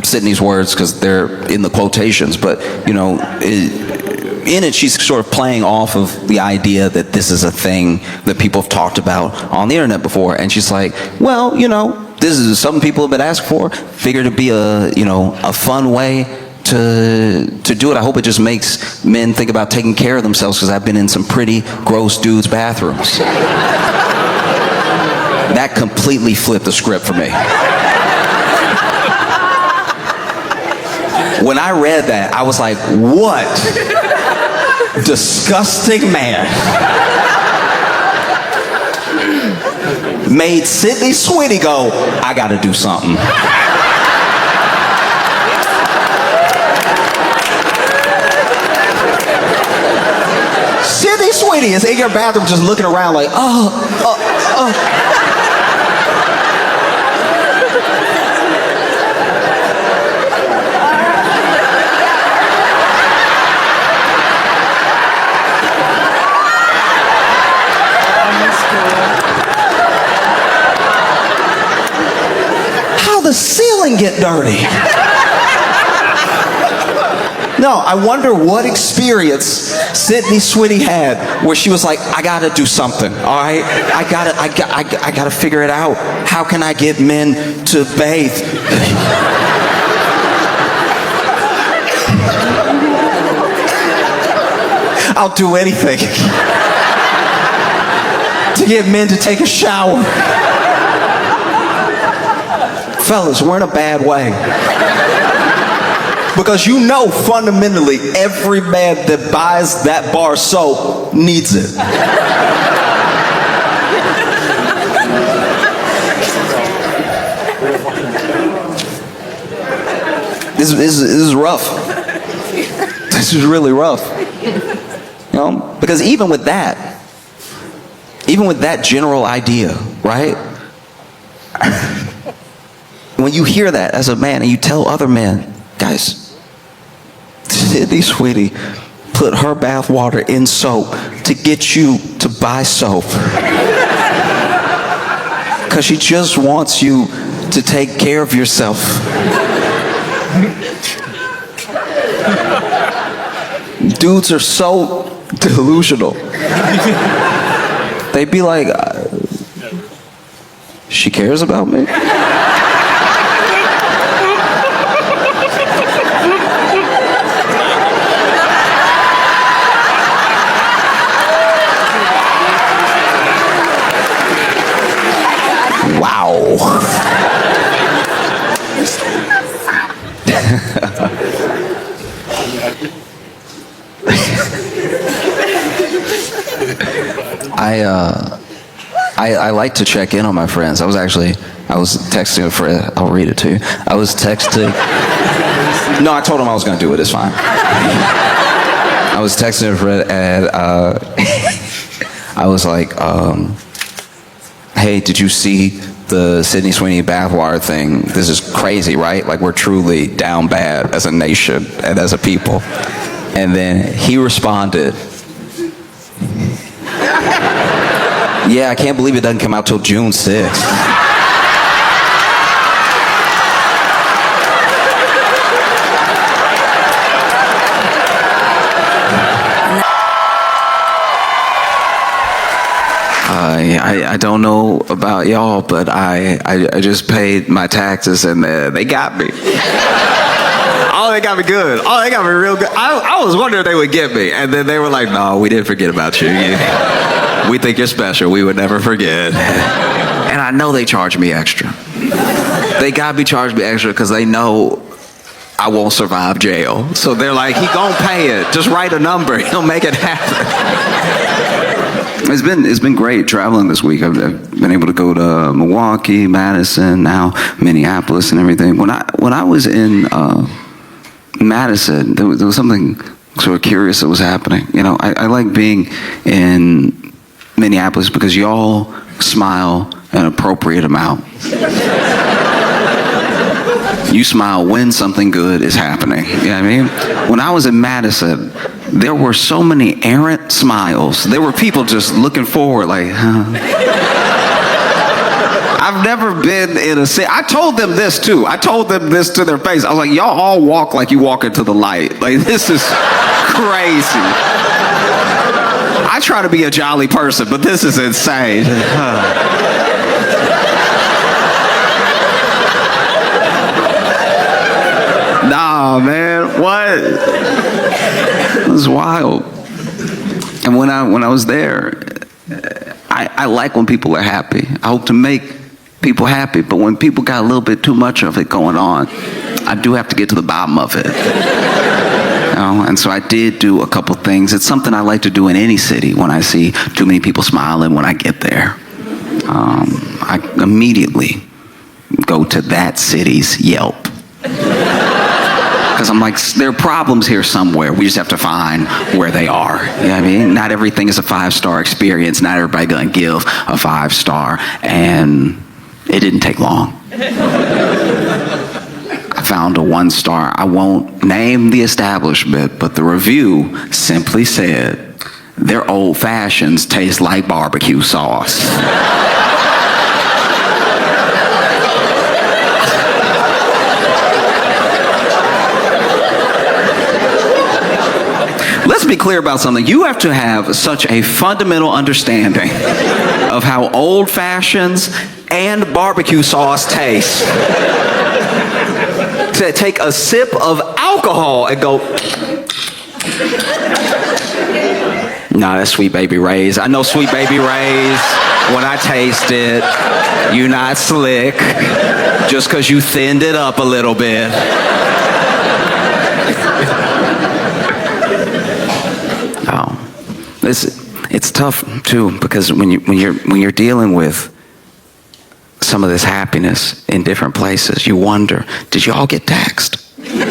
Sydney's words because they're in the quotations, but you know, in it she's sort of playing off of the idea that this is a thing that people have talked about on the internet before, and she's like, well, you know, this is something people have been asked for. Figured it'd be a fun way to do it. I hope it just makes men think about taking care of themselves, because I've been in some pretty gross dudes' bathrooms. That completely flipped the script for me. When I read that, I was like, what disgusting man made Sydney Sweeney go, I gotta do something. Sydney Sweeney is in your bathroom just looking around like, the ceiling get dirty. No, I wonder what experience Sydney Sweeney had where she was like, I gotta do something, all right? I gotta figure it out. How can I get men to bathe? I'll do anything to get men to take a shower. Fellas, we're in a bad way. Because you know fundamentally every man that buys that bar soap needs it. This is rough. This is really rough. You know, because even with that general idea, right? When you hear that as a man and you tell other men, guys, Sydney Sweeney put her bath water in soap to get you to buy soap. Because she just wants you to take care of yourself. Dudes are so delusional. They'd be like, she cares about me? Wow. I like to check in on my friends. I was texting a friend. I'll read it to you. I was texting. No, I told him I was going to do it. It's fine. I was texting a friend, and I was like, hey, did you see the Sydney Sweeney bathwater thing? This is crazy, right? Like, we're truly down bad as a nation and as a people. And then he responded, yeah, I can't believe it doesn't come out till June 6th. I don't know about y'all, but I just paid my taxes and they got me. Oh, they got me good. Oh, they got me real good. I was wondering if they would get me. And then they were like, no, we didn't forget about you. We think you're special. We would never forget. And I know they charge me extra. They got me charged me extra because they know I won't survive jail. So they're like, he gonna pay it. Just write a number. He'll make it happen. It's been great traveling this week. I've been able to go to Milwaukee, Madison, now Minneapolis, and everything. When I was in Madison, there was something sort of curious that was happening. You know, I like being in Minneapolis because y'all smile an appropriate amount. You smile when something good is happening. You know what I mean? When I was in Madison, there were so many errant smiles. There were people just looking forward like, huh. I've never been in a city. I told them this too. I told them this to their face. I was like, y'all all walk like you walk into the light. Like, this is crazy. I try to be a jolly person, but this is insane. Nah, man, what? It was wild. And when I was there, I like when people are happy. I hope to make people happy, but when people got a little bit too much of it going on, I do have to get to the bottom of it. You know? And so I did do a couple things. It's something I like to do in any city when I see too many people smiling when I get there. I immediately go to that city's Yelp. Because I'm like, there are problems here somewhere. We just have to find where they are. You know what I mean? Not everything is a 5-star experience. Not everybody gonna give a 5-star. And it didn't take long. I found a 1-star. I won't name the establishment, but the review simply said, their old fashions taste like barbecue sauce. Let's be clear about something. You have to have such a fundamental understanding of how old fashions and barbecue sauce taste to take a sip of alcohol and go, nah, that's Sweet Baby Ray's. I know Sweet Baby Ray's. When I taste it, you're not slick just because you thinned it up a little bit. It's tough too, because when you're dealing with some of this happiness in different places, you wonder, did y'all get taxed? Do you know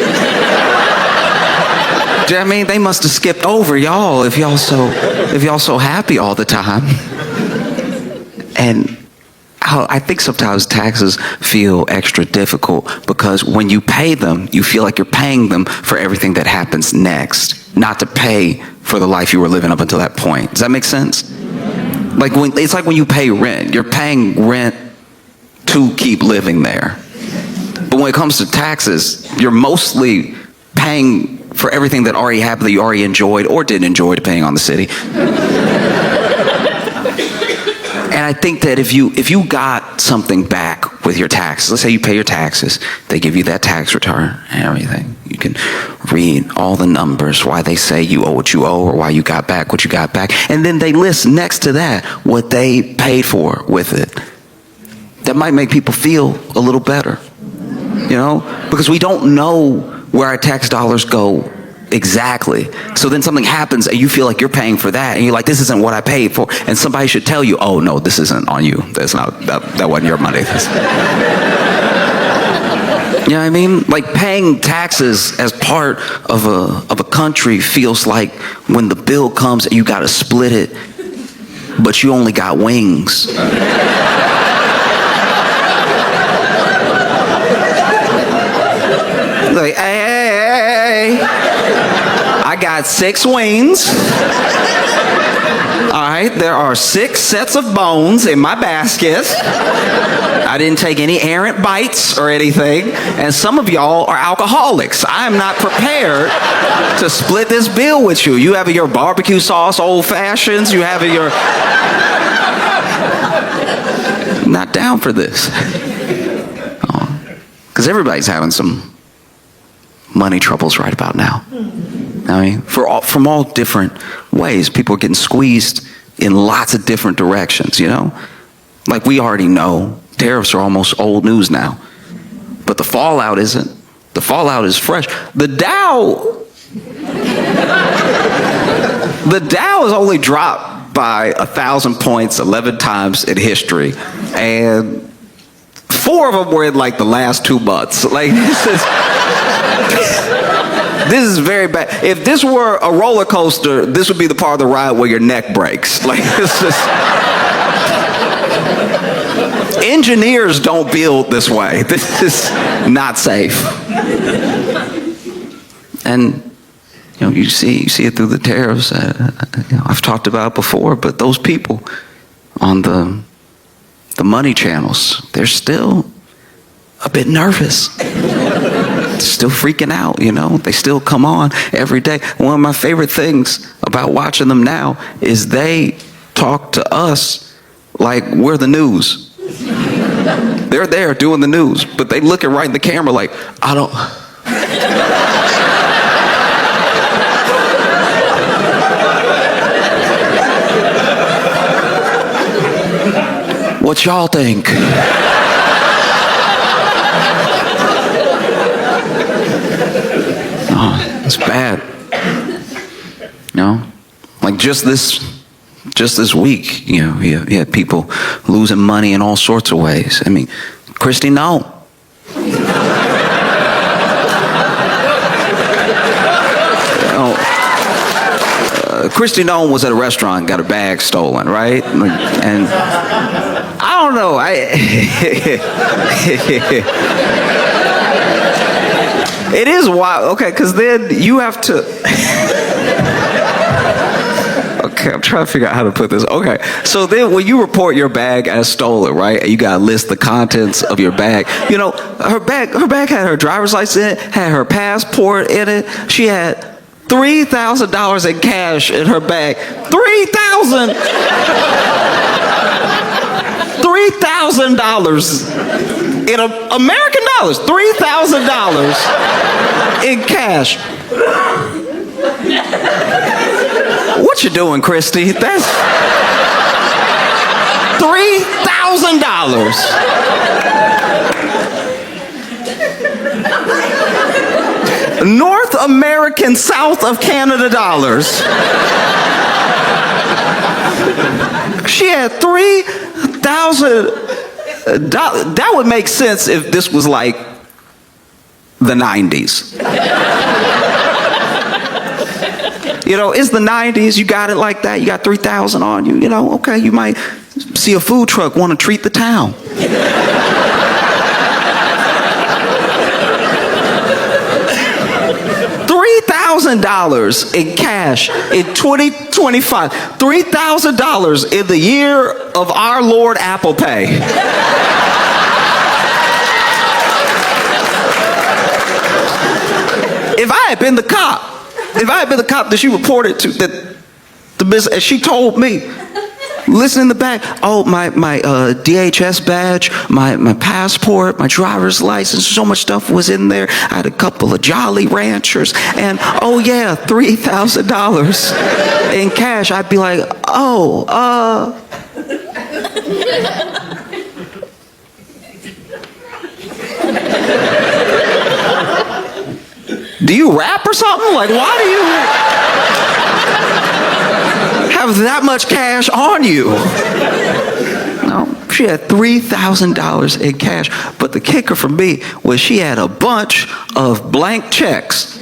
what I mean? They must have skipped over y'all if y'all so happy all the time. And I think sometimes taxes feel extra difficult because when you pay them, you feel like you're paying them for everything that happens next, not to pay for the life you were living up until that point. Does that make sense? Like it's like when you pay rent. You're paying rent to keep living there. But when it comes to taxes, you're mostly paying for everything that already happened, that you already enjoyed or didn't enjoy, depending on the city. And I think that if you got something back with your taxes, let's say you pay your taxes, they give you that tax return and everything. You can read all the numbers, why they say you owe what you owe or why you got back what you got back. And then they list next to that what they paid for with it. That might make people feel a little better. You know you know, because we don't know where our tax dollars go exactly. So then something happens and you feel like you're paying for that, and you're like, this isn't what I paid for. And somebody should tell you, oh no, this isn't on you. That's not, that wasn't your money. You know what I mean? Like, paying taxes as part of a country feels like when the bill comes and you gotta split it, but you only got wings. Like, hey, I got 6 wings. All right, there are 6 sets of bones in my basket. I didn't take any errant bites or anything. And some of y'all are alcoholics. I am not prepared to split this bill with you. You have your barbecue sauce old fashions. You have your... Not down for this. Because everybody's having some money troubles right about now. I mean, from all different ways. People are getting squeezed in lots of different directions, you know? Like, we already know tariffs are almost old news now. But the fallout isn't. The fallout is fresh. The Dow has only dropped by 1,000 points 11 times in history. And 4 of them were in like the last 2 months. Like, this is very bad. If this were a roller coaster, this would be the part of the ride where your neck breaks. Like, it's just... Engineers don't build this way. This is not safe. And, you know, you see it through the tariffs. You know, I've talked about it before, but those people on the money channels, they're still a bit nervous. Still freaking out, you know. They still come on every day. One of my favorite things about watching them now is they talk to us like we're the news. They're there doing the news, but they looking right in the camera like, I don't... What y'all think? Oh, it's bad. You know? Like, just this week, you know, you had people losing money in all sorts of ways. I mean, Christy, no. Christy Nome was at a restaurant and got her bag stolen, right? And I don't know. It is wild. Okay, because then you have to... Okay, I'm trying to figure out how to put this. Okay, so then when you report your bag as stolen, right, and you gotta list the contents of your bag, you know, her bag had her driver's license in it, had her passport in it. She had $3,000 in cash in her bag. $3,000 in American dollars. $3,000 in cash. What you doing, Christy? That's $3,000. North American, South of Canada dollars. She had $3,000. That would make sense if this was like the 90s. You know, it's the 90s, you got it like that, you got 3,000 on you, you know, okay, you might see a food truck, want to treat the town. $3,000 in cash in 2025. $3,000 in the year of our Lord Apple Pay. If I had been the cop that she reported to, that the business, and she told me, listen in the back, oh, my DHS badge, my passport, my driver's license, so much stuff was in there. I had a couple of Jolly Ranchers, and oh yeah, $3,000 in cash. I'd be like, oh, do you rap or something? Like, why do you have that much cash on you? No, she had $3,000 in cash. But the kicker for me was she had a bunch of blank checks.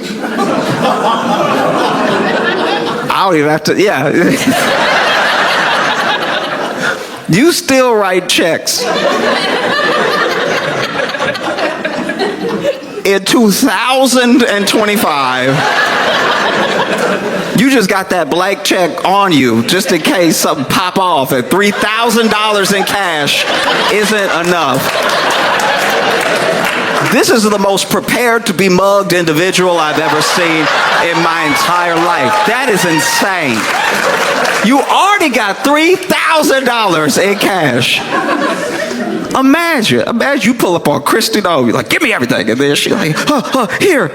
I don't even have to, yeah. You still write checks. In 2025, you just got that blank check on you just in case something pop off, and $3,000 in cash isn't enough. This is the most prepared to be mugged individual I've ever seen in my entire life. That is insane. You already got $3,000 in cash. Imagine you pull up on Christy, you're like, give me everything. And then she's like, here.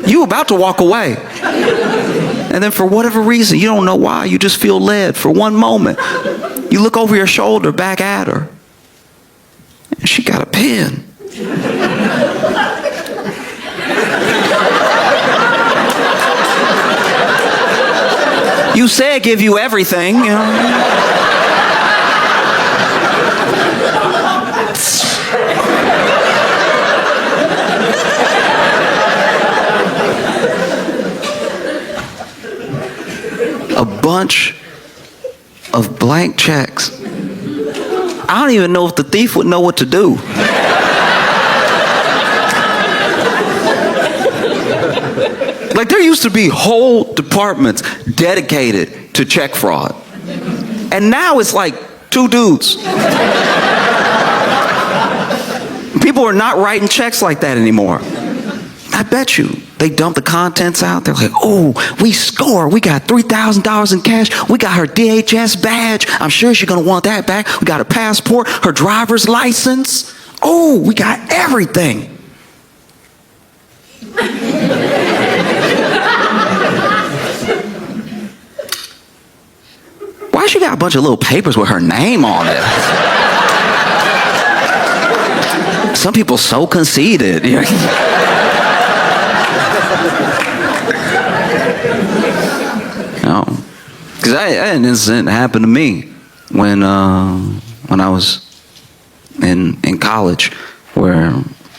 You about to walk away. And then for whatever reason, you don't know why, you just feel led for one moment. You look over your shoulder back at her. And she got a pen. You said give you everything, you know. A bunch of blank checks. I don't even know if the thief would know what to do. Like, there used to be whole departments dedicated to check fraud. And now it's like 2 dudes. People are not writing checks like that anymore. I bet you they dump the contents out. They're like, oh, we score. We got $3,000 in cash. We got her DHS badge. I'm sure she's going to want that back. We got her passport, her driver's license. Oh, we got everything. Why she got a bunch of little papers with her name on it? Some people so conceited. No, because I had an incident happen to me when I was in college, where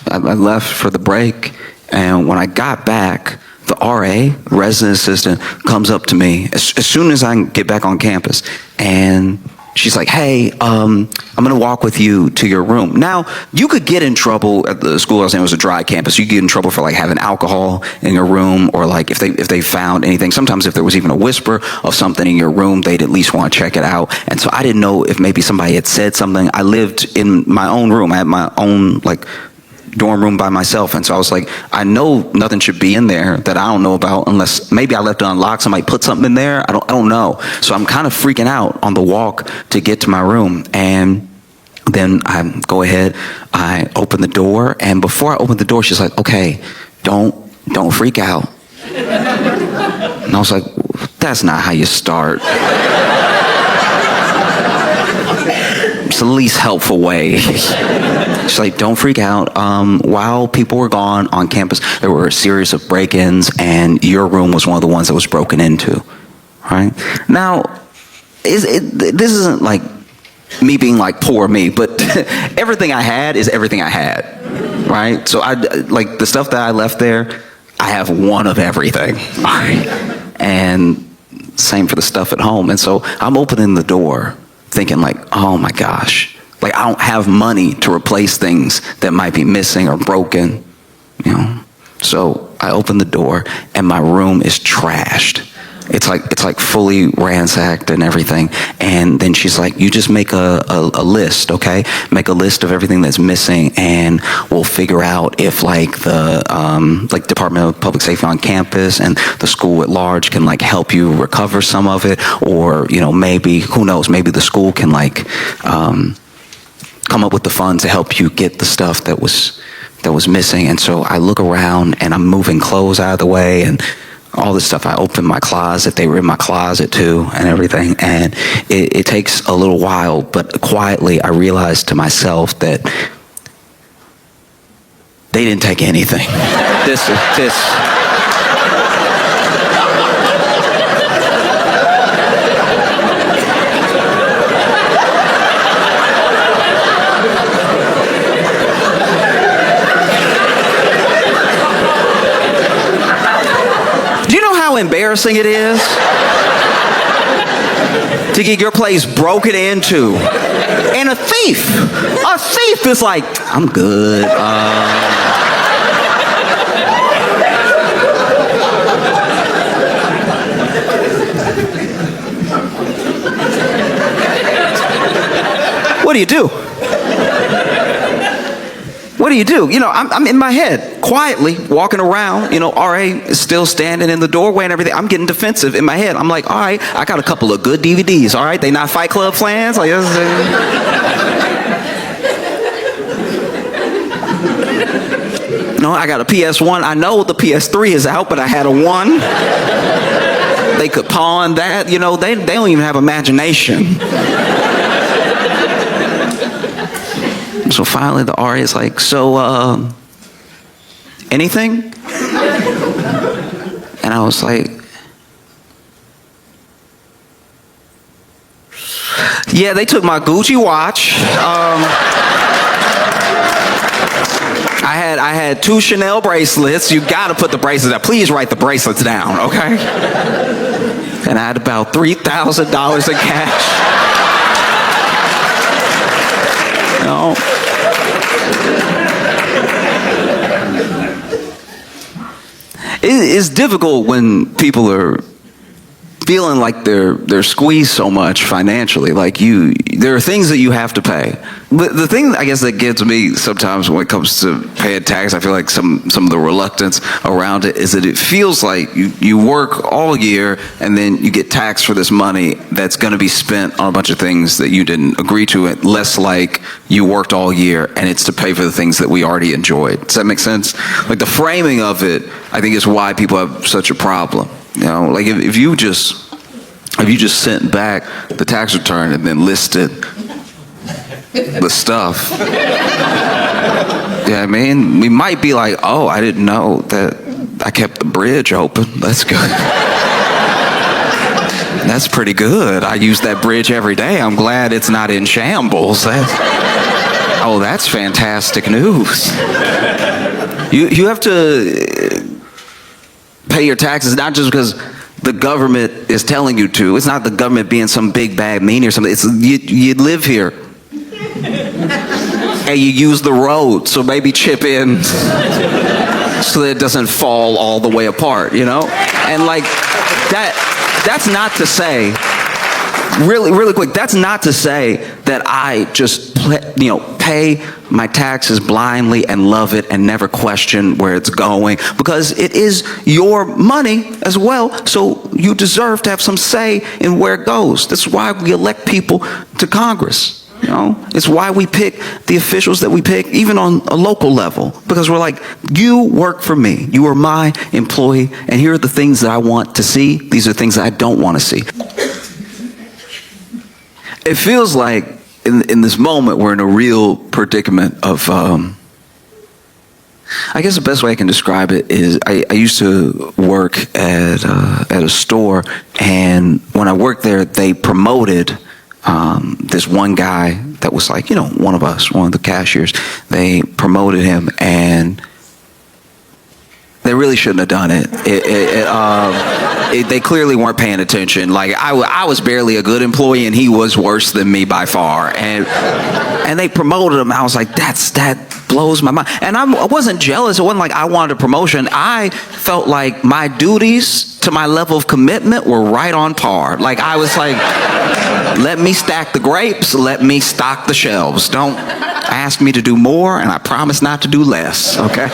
I left for the break, and when I got back, the RA, resident assistant, comes up to me as soon as I get back on campus, and she's like, hey, I'm gonna walk with you to your room. Now, you could get in trouble at the school I was in. It was a dry campus. You could get in trouble for like having alcohol in your room, or like if they found anything. Sometimes if there was even a whisper of something in your room, they'd at least want to check it out. And so I didn't know if maybe somebody had said something. I lived in my own room. I had my own like dorm room by myself, and so I was like, I know nothing should be in there that I don't know about, unless maybe I left it unlocked, somebody put something in there, I don't know. So I'm kind of freaking out on the walk to get to my room, and then I go ahead, I open the door, and before I open the door, she's like, okay, don't freak out. And I was like, that's not how you start. It's the least helpful way. She's like, don't freak out. While people were gone on campus, there were a series of break-ins, and your room was one of the ones that was broken into. Right? Now, this isn't like me being like poor me, but everything I had is everything I had. Right? So I like the stuff that I left there, I have one of everything. Right? And same for the stuff at home. And so I'm opening the door thinking like, oh my gosh, like I don't have money to replace things that might be missing or broken, you know. So I open the door and my room is trashed. It's like fully ransacked and everything. And then she's like, you just make a list, okay? Make a list of everything that's missing, and we'll figure out if like the like Department of Public Safety on campus and the school at large can like help you recover some of it, or you know, maybe, who knows, maybe the school can like come up with the funds to help you get the stuff that was missing. And so I look around and I'm moving clothes out of the way and all this stuff. I opened my closet. They were in my closet too and everything. And it takes a little while, but quietly I realized to myself that they didn't take anything. Do you know how embarrassing it is to get your place broken into? And a thief is like, I'm good. What do you do? What do you do? You know, I'm in my head, quietly walking around. You know, RA is still standing in the doorway and everything. I'm getting defensive in my head. I'm like, all right, I got a couple of good DVDs. All right, they not Fight Club fans. Like, no, I got a PS1. I know the PS3 is out, but I had a 1. They could pawn that. You know, they don't even have imagination. So finally the RA is like, so, anything? And I was like, yeah, they took my Gucci watch. I had 2 Chanel bracelets. You gotta put the bracelets down. Please write the bracelets down, okay? And I had about $3,000 in cash. You know? It's difficult when people are feeling like they're squeezed so much financially. Like there are things that you have to pay. But the thing I guess that gets me sometimes when it comes to paying tax, I feel like some of the reluctance around it is that it feels like you work all year and then you get taxed for this money that's going to be spent on a bunch of things that you didn't agree to. It less like you worked all year and it's to pay for the things that we already enjoyed. Does that make sense? Like the framing of it, I think, is why people have such a problem. You know, like if you just sent back the tax return and then listed the stuff, yeah, I mean, we might be like, oh, I didn't know that I kept the bridge open. That's good. That's pretty good. I use that bridge every day. I'm glad it's not in shambles. That's fantastic news. You have to pay your taxes not just because the government is telling you to. It's not the government being some big bad meanie or something. It's you live here and you use the road, so maybe chip in so that it doesn't fall all the way apart, you know? And like that's not to say, really quick, that's not to say that I just pay my taxes blindly and love it and never question where it's going, because it is your money as well, so you deserve to have some say in where it goes. That's why we elect people to Congress. You know, it's why we pick the officials that we pick, even on a local level, because we're like, you work for me. You are my employee, and here are the things that I want to see. These are things that I don't want to see. It feels like in this moment we're in a real predicament of, I guess the best way I can describe it is I used to work at a store, and when I worked there, they promoted this one guy that was like, one of us, one of the cashiers. They promoted him, and they really shouldn't have done it. They clearly weren't paying attention. Like I was barely a good employee, and he was worse than me by far. And they promoted him. I was like, that blows my mind. And I wasn't jealous. It wasn't like I wanted a promotion. I felt like my duties to my level of commitment were right on par. Like I was like, let me stack the grapes. Let me stock the shelves. Don't ask me to do more, and I promise not to do less. Okay.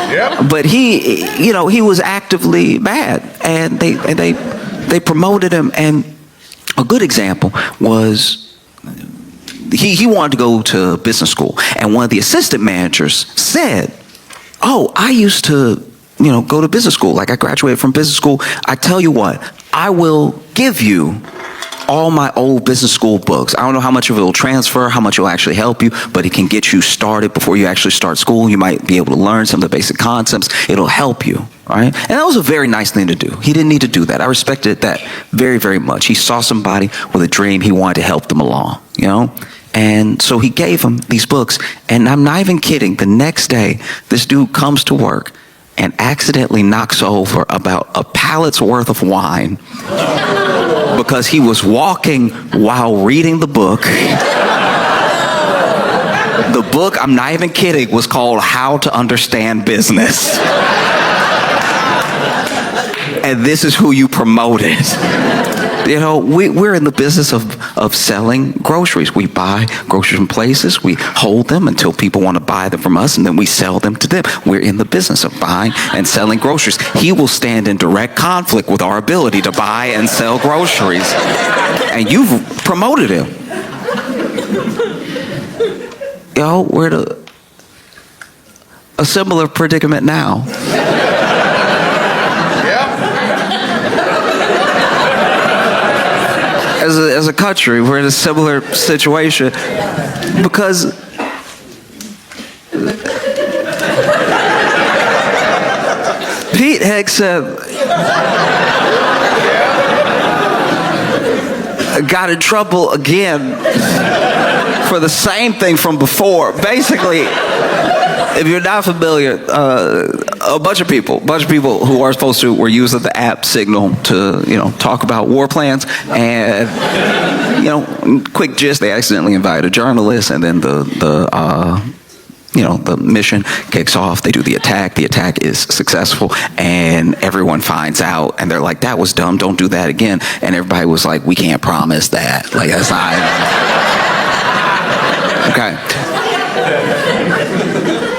Yep. But he was actively bad, and they promoted him. And a good example was he wanted to go to business school, and one of the assistant managers said, "Oh, I used to, go to business school. Like I graduated from business school. I tell you what, I will give you all my old business school books. I don't know how much of it will transfer, how much it will actually help you, but it can get you started before you actually start school. You might be able to learn some of the basic concepts. It'll help you, right? And that was a very nice thing to do. He didn't need to do that. I respected that very, very much. He saw somebody with a dream. He wanted to help them along, you know? And so he gave him these books. And I'm not even kidding. The next day, this dude comes to work and accidentally knocks over about a pallet's worth of wine because he was walking while reading the book. The book, I'm not even kidding, was called How to Understand Business. And this is who you promoted. You know, we're in the business of selling groceries. We buy groceries from places, we hold them until people want to buy them from us, and then we sell them to them. We're in the business of buying and selling groceries. He will stand in direct conflict with our ability to buy and sell groceries. And you've promoted him. You know, we're in a similar predicament now. As a country, we're in a similar situation because Pete Hegseth got in trouble again for the same thing from before. Basically, if you're not familiar, a bunch of people who are supposed to were using the app Signal to, talk about war plans. And, quick gist, they accidentally invited a journalist, and then the mission kicks off. They do the attack. The attack is successful, and everyone finds out, and they're like, that was dumb. Don't do that again. And everybody was like, we can't promise that. Like, that's not... Okay.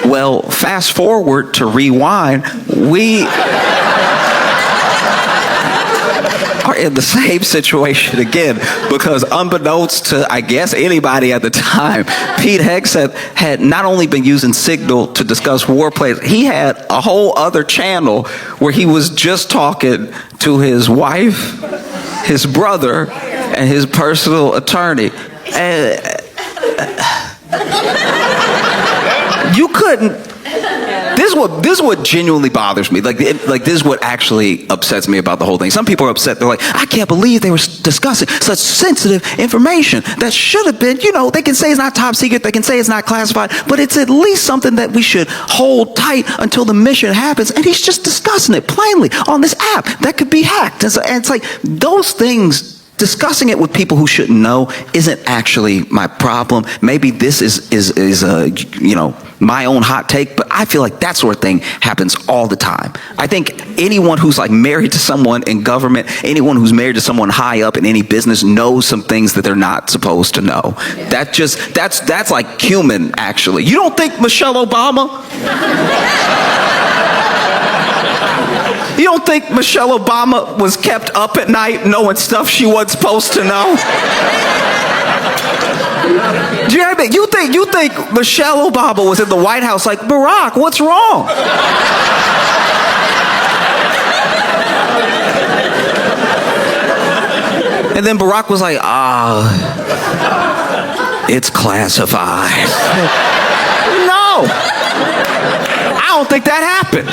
Well, fast forward to rewind, we are in the same situation again because unbeknownst to, I guess, anybody at the time, Pete Hegseth had not only been using Signal to discuss war plays, he had a whole other channel where he was just talking to his wife, his brother, and his personal attorney. And you couldn't. This is what genuinely bothers me. Like this is what actually upsets me about the whole thing. Some people are upset. They're like, I can't believe they were discussing such sensitive information that should have been. They can say it's not top secret. They can say it's not classified, but it's at least something that we should hold tight until the mission happens. And he's just discussing it plainly on this app that could be hacked. And it's like those things. Discussing it with people who shouldn't know isn't actually my problem. Maybe this is my own hot take, but I feel like that sort of thing happens all the time. I think anyone who's like married to someone in government, anyone who's married to someone high up in any business knows some things that they're not supposed to know. That's like human, actually. You don't think Michelle Obama? You don't think Michelle Obama was kept up at night knowing stuff she wasn't supposed to know? Do you know what I mean? You think Michelle Obama was in the White House like, Barack, what's wrong? And then Barack was like, it's classified. No, I don't think that happened.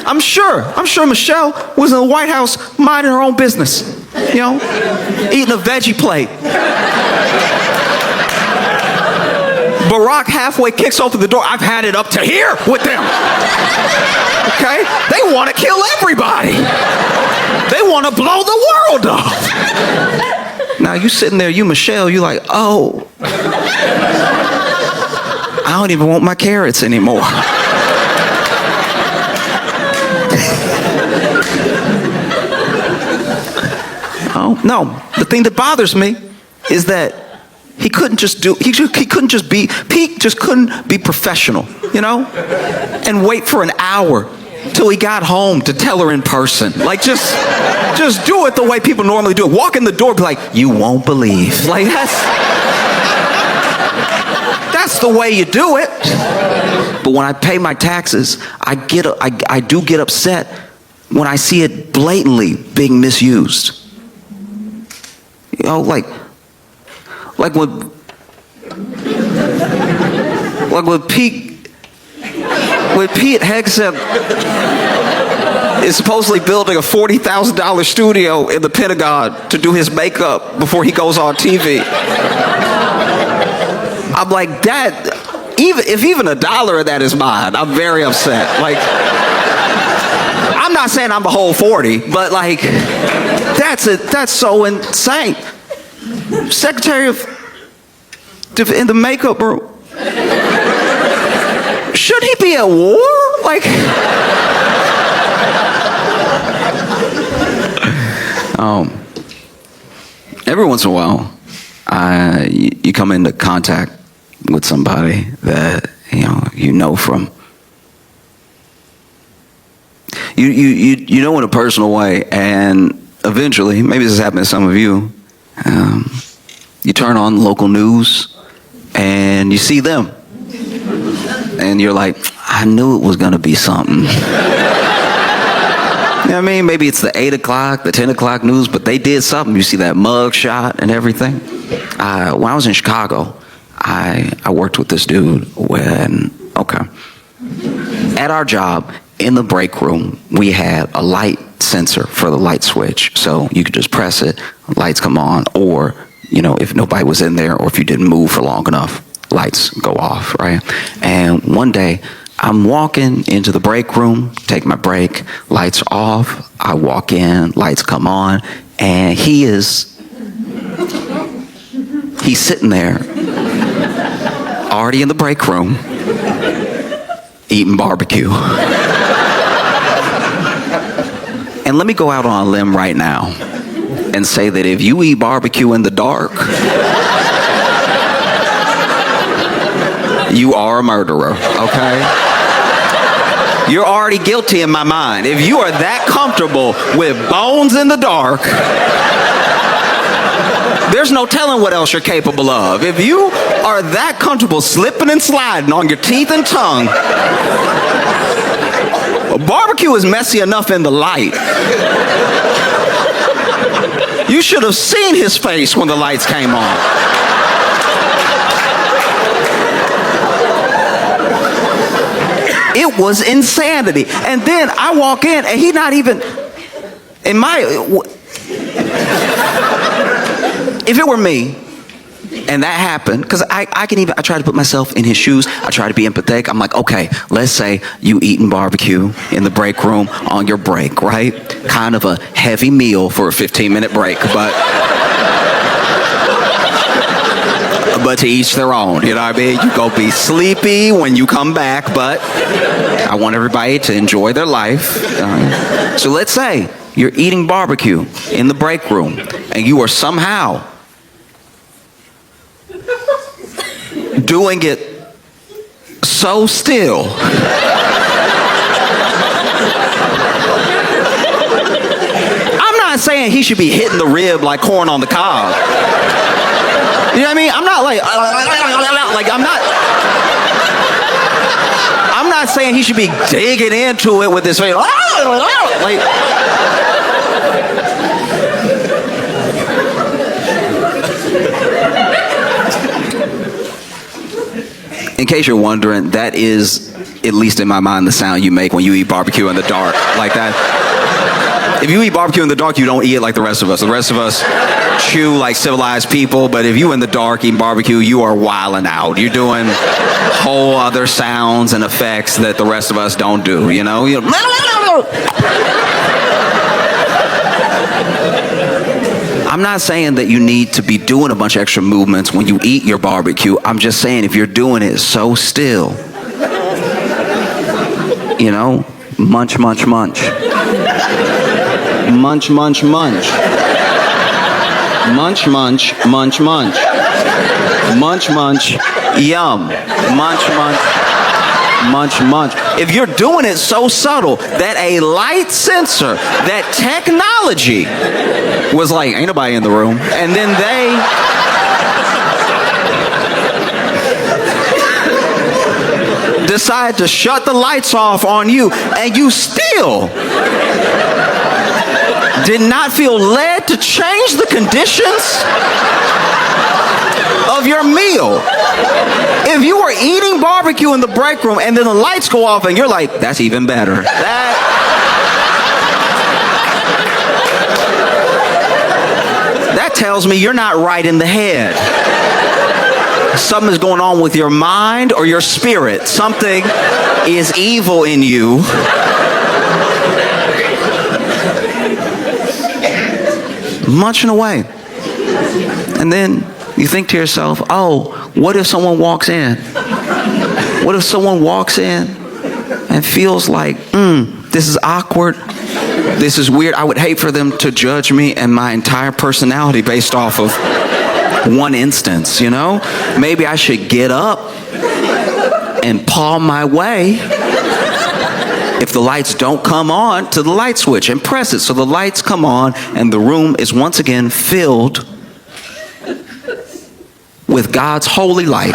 I'm sure Michelle was in the White House minding her own business, eating a veggie plate. Barack halfway kicks open the door. I've had it up to here with them. Okay? They want to kill everybody. They want to blow the world up. Now you sitting there, you Michelle, you like, oh, I don't even want my carrots anymore. Oh, no, the thing that bothers me is that Pete just couldn't be professional, and wait for an hour till he got home to tell her in person. Like, just do it the way people normally do it. Walk in the door, be like, you won't believe. Like, that's the way you do it. But when I pay my taxes, I do get upset when I see it blatantly being misused. You know, like when Pete Hegseth is supposedly building a $40,000 studio in the Pentagon to do his makeup before he goes on TV. I'm like, that, if even $1 of that is mine, I'm very upset. Like, I'm not saying I'm the whole 40, but like, that's so insane. Secretary of in the makeup room. Should he be at war? Like, every once in a while, you come into contact with somebody that you know from you know in a personal way, and eventually, maybe this has happened to some of you. You turn on local news and you see them, and you're like, I knew it was gonna be something. You know what I mean? Maybe it's the 8 o'clock, the 10 o'clock news, but they did something. You see that mug shot and everything. When I was in Chicago, I worked with this dude at our job, in the break room, we had a light sensor for the light switch. So you could just press it, lights come on, or, if nobody was in there or if you didn't move for long enough, lights go off, right? And one day, I'm walking into the break room, take my break, lights are off, I walk in, lights come on, and he's sitting there, already in the break room, eating barbecue. And let me go out on a limb right now and say that if you eat barbecue in the dark, you are a murderer, okay? You're already guilty in my mind. If you are that comfortable with bones in the dark, there's no telling what else you're capable of. If you are that comfortable slipping and sliding on your teeth and tongue, barbecue is messy enough in the light. You should have seen his face when the lights came on. It was insanity. And then I walk in and he not even, if it were me, and that happened, because I try to put myself in his shoes. I try to be empathetic. I'm like, okay, let's say you eating barbecue in the break room on your break, right? Kind of a heavy meal for a 15-minute break, but to each their own, you know what I mean? You go be sleepy when you come back, but I want everybody to enjoy their life. So let's say you're eating barbecue in the break room, and you are somehow doing it so still. I'm not saying he should be hitting the rib like corn on the cob. You know what I mean? I'm not like I'm not saying he should be digging into it with his face. Like, in case you're wondering, that is, at least in my mind, the sound you make when you eat barbecue in the dark. Like that. If you eat barbecue in the dark, you don't eat it like the rest of us. The rest of us chew like civilized people, but if you in the dark eating barbecue, you are wilding out. You're doing whole other sounds and effects that the rest of us don't do, you know? I'm not saying that you need to be doing a bunch of extra movements when you eat your barbecue. I'm just saying if you're doing it so still, munch, munch, munch. Munch, munch, munch. Munch, munch, munch, munch. Munch, munch, yum. Munch, munch, munch, munch. If you're doing it so subtle that a light sensor, that technology was like, ain't nobody in the room. And then they decided to shut the lights off on you, and you still did not feel led to change the conditions of your meal. If you were eating barbecue in the break room and then the lights go off and you're like, that's even better. That tells me you're not right in the head. Something is going on with your mind or your spirit. Something is evil in you. Munching away. And then you think to yourself, oh, what if someone walks in? What if someone walks in and feels like, this is awkward, this is weird. I would hate for them to judge me and my entire personality based off of one instance, you know? Maybe I should get up and paw my way, if the lights don't come on, to the light switch and press it so the lights come on and the room is once again filled with God's holy light.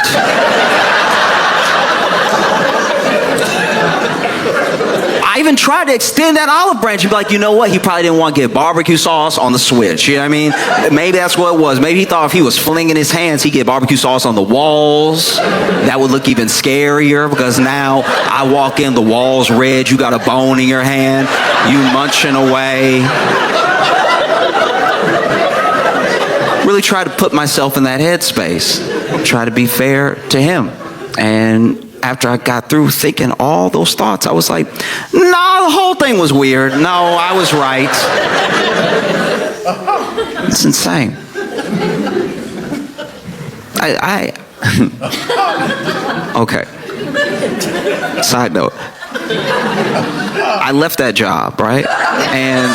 I even tried to extend that olive branch and be like, you know what? He probably didn't want to get barbecue sauce on the switch. You know what I mean? Maybe that's what it was. Maybe he thought if he was flinging his hands, he'd get barbecue sauce on the walls. That would look even scarier because now I walk in, the wall's red, you got a bone in your hand, you munching away. Really try to put myself in that headspace. Try to be fair to him. And after I got through thinking all those thoughts, I was like, nah, the whole thing was weird. No, I was right. It's insane. Okay. Side note. I left that job, right? And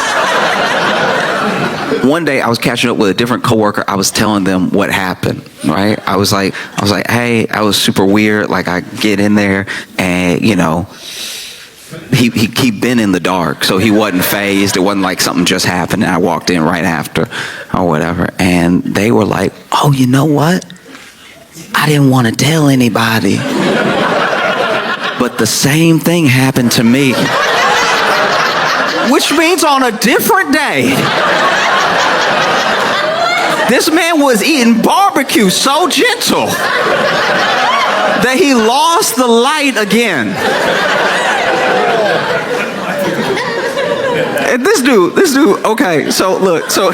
one day I was catching up with a different coworker. I was telling them what happened, right? I was like, hey, I was super weird. Like I get in there and, you know, he'd been in the dark, so he wasn't fazed. It wasn't like something just happened and I walked in right after or whatever. And they were like, oh, you know what? I didn't want to tell anybody. But the same thing happened to me. Which means on a different day, this man was eating barbecue so gentle that he lost the light again. And this dude, okay, so look, so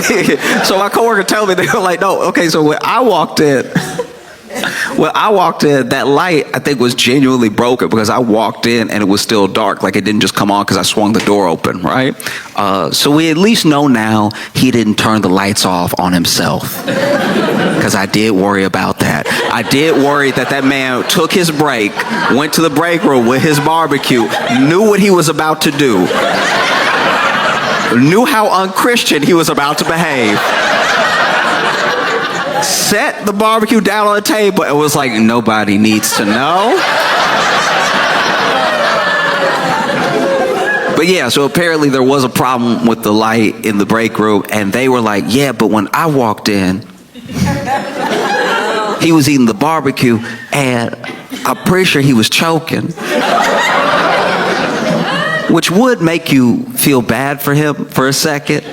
my coworker told me, they were like, no, okay, so when I walked in, that light, I think, was genuinely broken because I walked in and it was still dark. Like it didn't just come on because I swung the door open, right? So we at least know now he didn't turn the lights off on himself. Because I did worry about that. I did worry that man took his break, went to the break room with his barbecue, knew what he was about to do, knew how unchristian he was about to behave. Set the barbecue down on the table and was like, nobody needs to know. But yeah, so apparently there was a problem with the light in the break room, and they were like, yeah, but when I walked in, he was eating the barbecue, and I'm pretty sure he was choking. Which would make you feel bad for him for a second,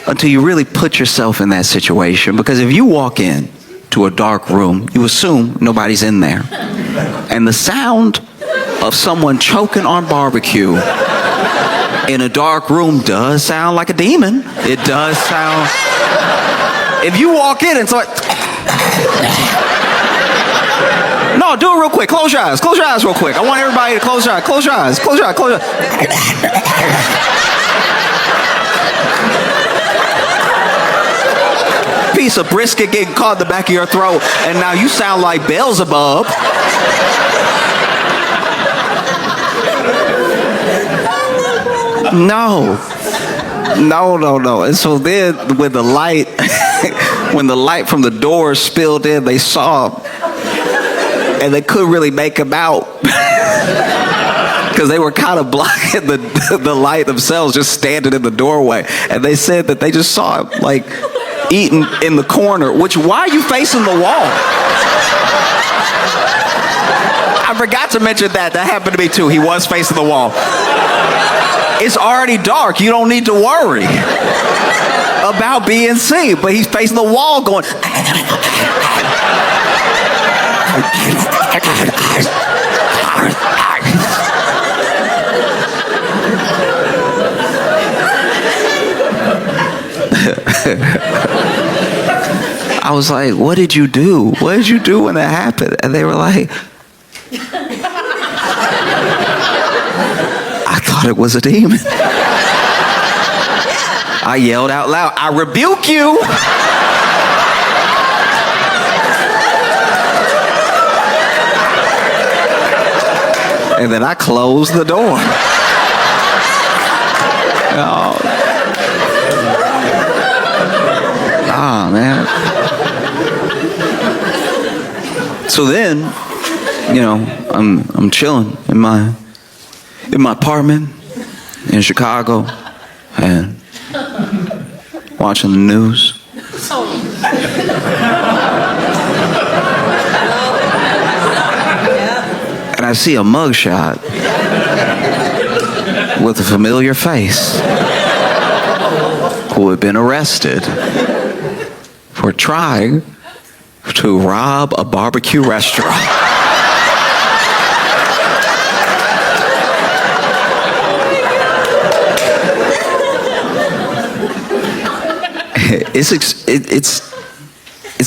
until you really put yourself in that situation. Because if you walk in to a dark room, you assume nobody's in there. And the sound of someone choking on barbecue in a dark room does sound like a demon. It does sound... If you walk in and start... No, do it real quick. Close your eyes. Close your eyes real quick. I want everybody to close your eyes. Close your eyes. Close your eyes. Close your eyes. Piece of brisket getting caught in the back of your throat, and now you sound like Beelzebub. No. And so then when the light when the light from the door spilled in, they saw him, and they couldn't really make him out because they were kind of blocking the light themselves, just standing in the doorway. And they said that they just saw him like eating in the corner. Which, why are you facing the wall? I forgot to mention that. That happened to me too. He was facing the wall. It's already dark. You don't need to worry about being seen. But he's facing the wall going. I was like, what did you do? What did you do when that happened? And they were like, I thought it was a demon. I yelled out loud, I rebuke you. And then I closed the door. Oh, man. So then, you know, I'm chilling in my apartment in Chicago and watching the news. And I see a mugshot with a familiar face who had been arrested for trying to rob a barbecue restaurant. It's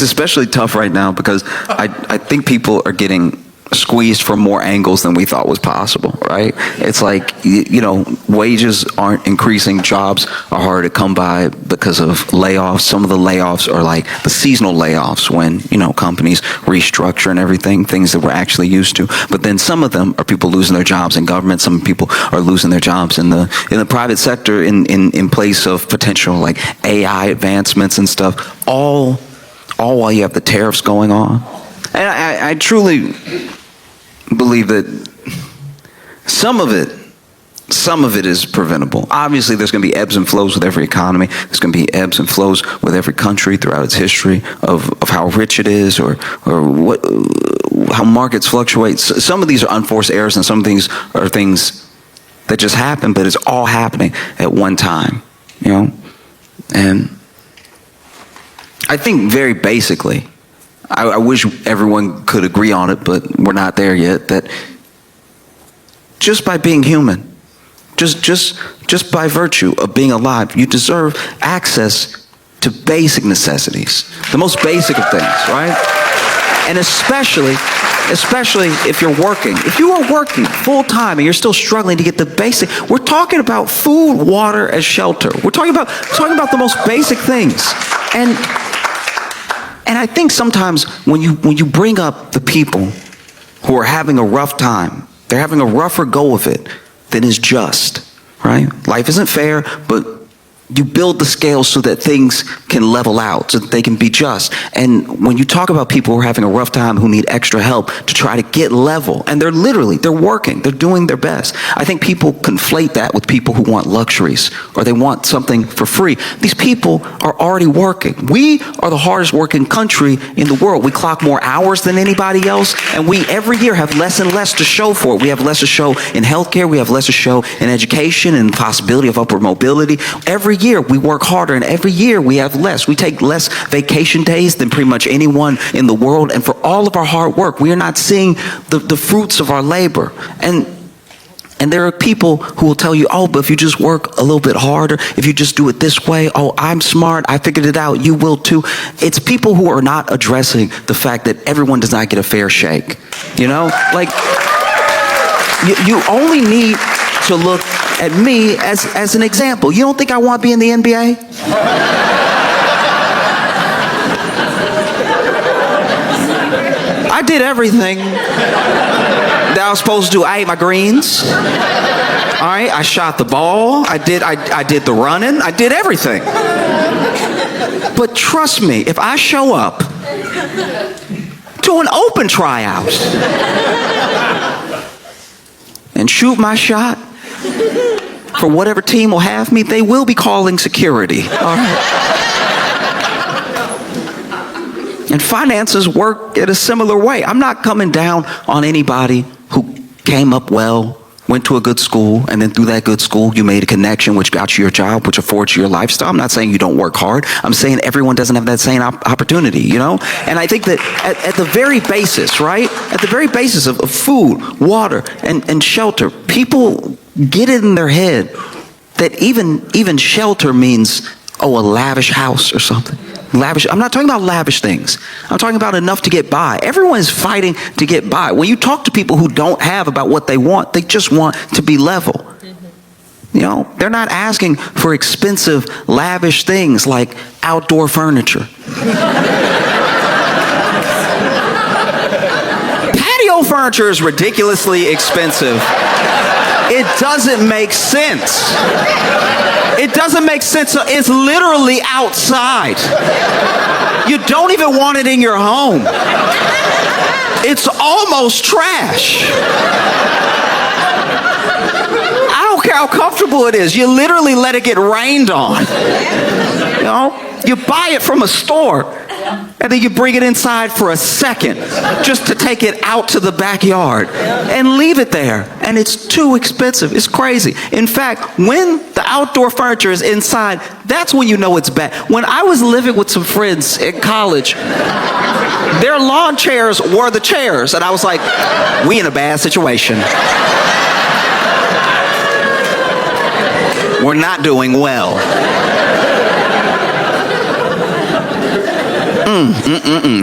especially tough right now because I think people are getting squeezed from more angles than we thought was possible, right? It's like, you know, wages aren't increasing, jobs are hard to come by because of layoffs. Some of the layoffs are like the seasonal layoffs when, you know, companies restructure and everything, things that we're actually used to. But then some of them are people losing their jobs in government. Some people are losing their jobs in the private sector in place of potential like AI advancements and stuff, all while you have the tariffs going on. And I truly believe that some of it is preventable. Obviously, there's going to be ebbs and flows with every economy. There's going to be ebbs and flows with every country throughout its history of how rich it is or how markets fluctuate. Some of these are unforced errors and some of these are things that just happen, but it's all happening at one time, you know? And I think very basically, I wish everyone could agree on it, but we're not there yet, that just by being human, just by virtue of being alive, you deserve access to basic necessities, the most basic of things, right? And especially if you're working. If you are working full time and you're still struggling to get the basic, we're talking about food, water, and shelter. We're talking about the most basic things. And I think sometimes when you bring up the people who are having a rough time, they're having a rougher go of it than is just, right? Life isn't fair, but you build the scales so that things can level out, so that they can be just. And when you talk about people who are having a rough time, who need extra help to try to get level, and they're working, they're doing their best. I think people conflate that with people who want luxuries, or they want something for free. These people are already working. We are the hardest working country in the world. We clock more hours than anybody else, and we every year have less and less to show for it. We have less to show in healthcare, we have less to show in education and possibility of upward mobility. Every year we work harder, and every year we have less. We take less vacation days than pretty much anyone in the world, and for all of our hard work, we are not seeing the fruits of our labor. And there are people who will tell you, oh, but if you just work a little bit harder, if you just do it this way, oh, I'm smart, I figured it out, you will too. It's people who are not addressing the fact that everyone does not get a fair shake. You know, like, you only need to look at me as an example. You don't think I want to be in the NBA? I did everything that I was supposed to do. I ate my greens. All right, I shot the ball. I did the running. I did everything. But trust me, if I show up to an open tryout and shoot my shot for whatever team will have me, they will be calling security. All right. And finances work in a similar way. I'm not coming down on anybody who came up well, went to a good school, and then through that good school, you made a connection which got you your job, which affords you your lifestyle. I'm not saying you don't work hard. I'm saying everyone doesn't have that same opportunity, you know? And I think that at the very basis, right? At the very basis of food, water, and shelter, people get it in their head that even shelter means, a lavish house or something. Lavish. I'm not talking about lavish things. I'm talking about enough to get by. Everyone is fighting to get by. When you talk to people who don't have about what they want, they just want to be level. You know, they're not asking for expensive, lavish things like outdoor furniture. Patio furniture is ridiculously expensive. It doesn't make sense. It doesn't make sense. It's literally outside. You don't even want it in your home. It's almost trash. I don't care how comfortable it is. You literally let it get rained on. You know, you buy it from a store, and then you bring it inside for a second just to take it out to the backyard and leave it there. And it's too expensive. It's crazy. In fact, when the outdoor furniture is inside, that's when you know it's bad. When I was living with some friends in college, their lawn chairs were the chairs. And I was like, we in a bad situation. We're not doing well.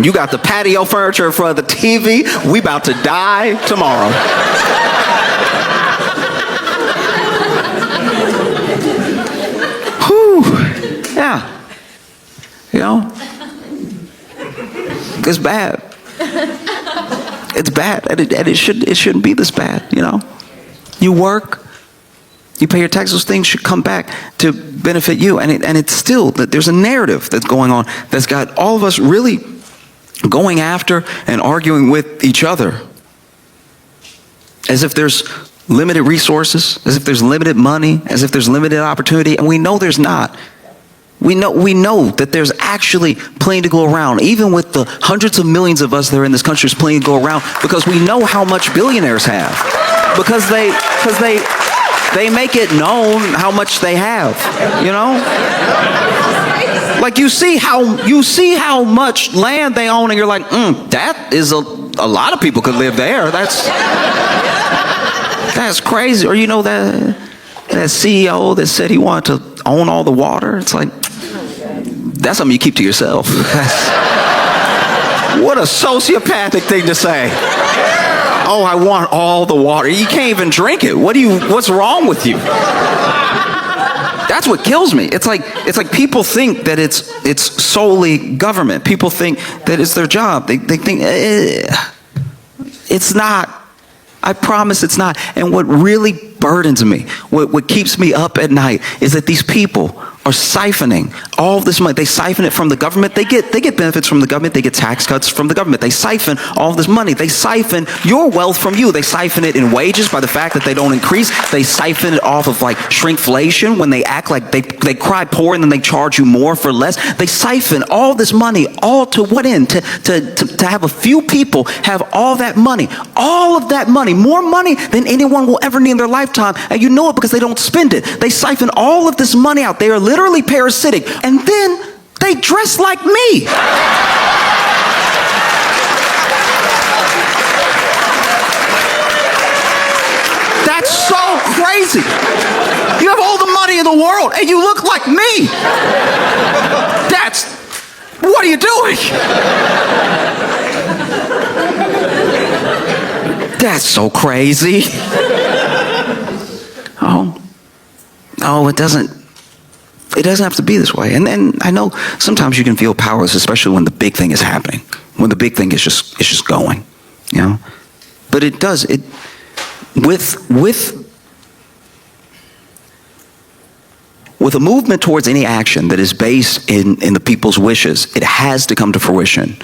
You got the patio furniture in front of the TV. We about to die tomorrow. Whew. Yeah. You know? It's bad. It's bad. And it shouldn't be this bad, you know? You work. You pay your taxes, those things should come back to benefit you. And it's still, that there's a narrative that's going on that's got all of us really going after and arguing with each other. As if there's limited resources, as if there's limited money, as if there's limited opportunity, and we know there's not. We know that there's actually plenty to go around, even with the hundreds of millions of us that are in this country, there's plenty to go around, because we know how much billionaires have. Because they make it known how much they have, you know? Like you see how much land they own, and you're like, that is a lot of people could live there. That's crazy. Or you know that CEO that said he wanted to own all the water? It's like, that's something you keep to yourself. What a sociopathic thing to say. Oh, I want all the water. You can't even drink it. What's wrong with you? That's what kills me. It's like people think that it's solely government. People think that it's their job. They think it's not. I promise it's not. And what really burdens me, what keeps me up at night, is that these people are siphoning all this money. They siphon it from the government. They get benefits from the government. They get tax cuts from the government. They siphon all this money. They siphon your wealth from you. They siphon it in wages by the fact that they don't increase. They siphon it off of like shrinkflation when they act like they cry poor and then they charge you more for less. They siphon all this money, all to what end? To have a few people have all that money. All of that money. More money than anyone will ever need in their lifetime. And you know it because they don't spend it. They siphon all of this money out. They are literally parasitic. And then they dress like me. That's so crazy. You have all the money in the world and you look like me. What are you doing? That's so crazy. Oh, it doesn't have to be this way. And then I know sometimes you can feel powerless, especially when the big thing is happening, when the big thing is just going, you know. But it does with a movement towards any action that is based in the people's wishes, it has to come to fruition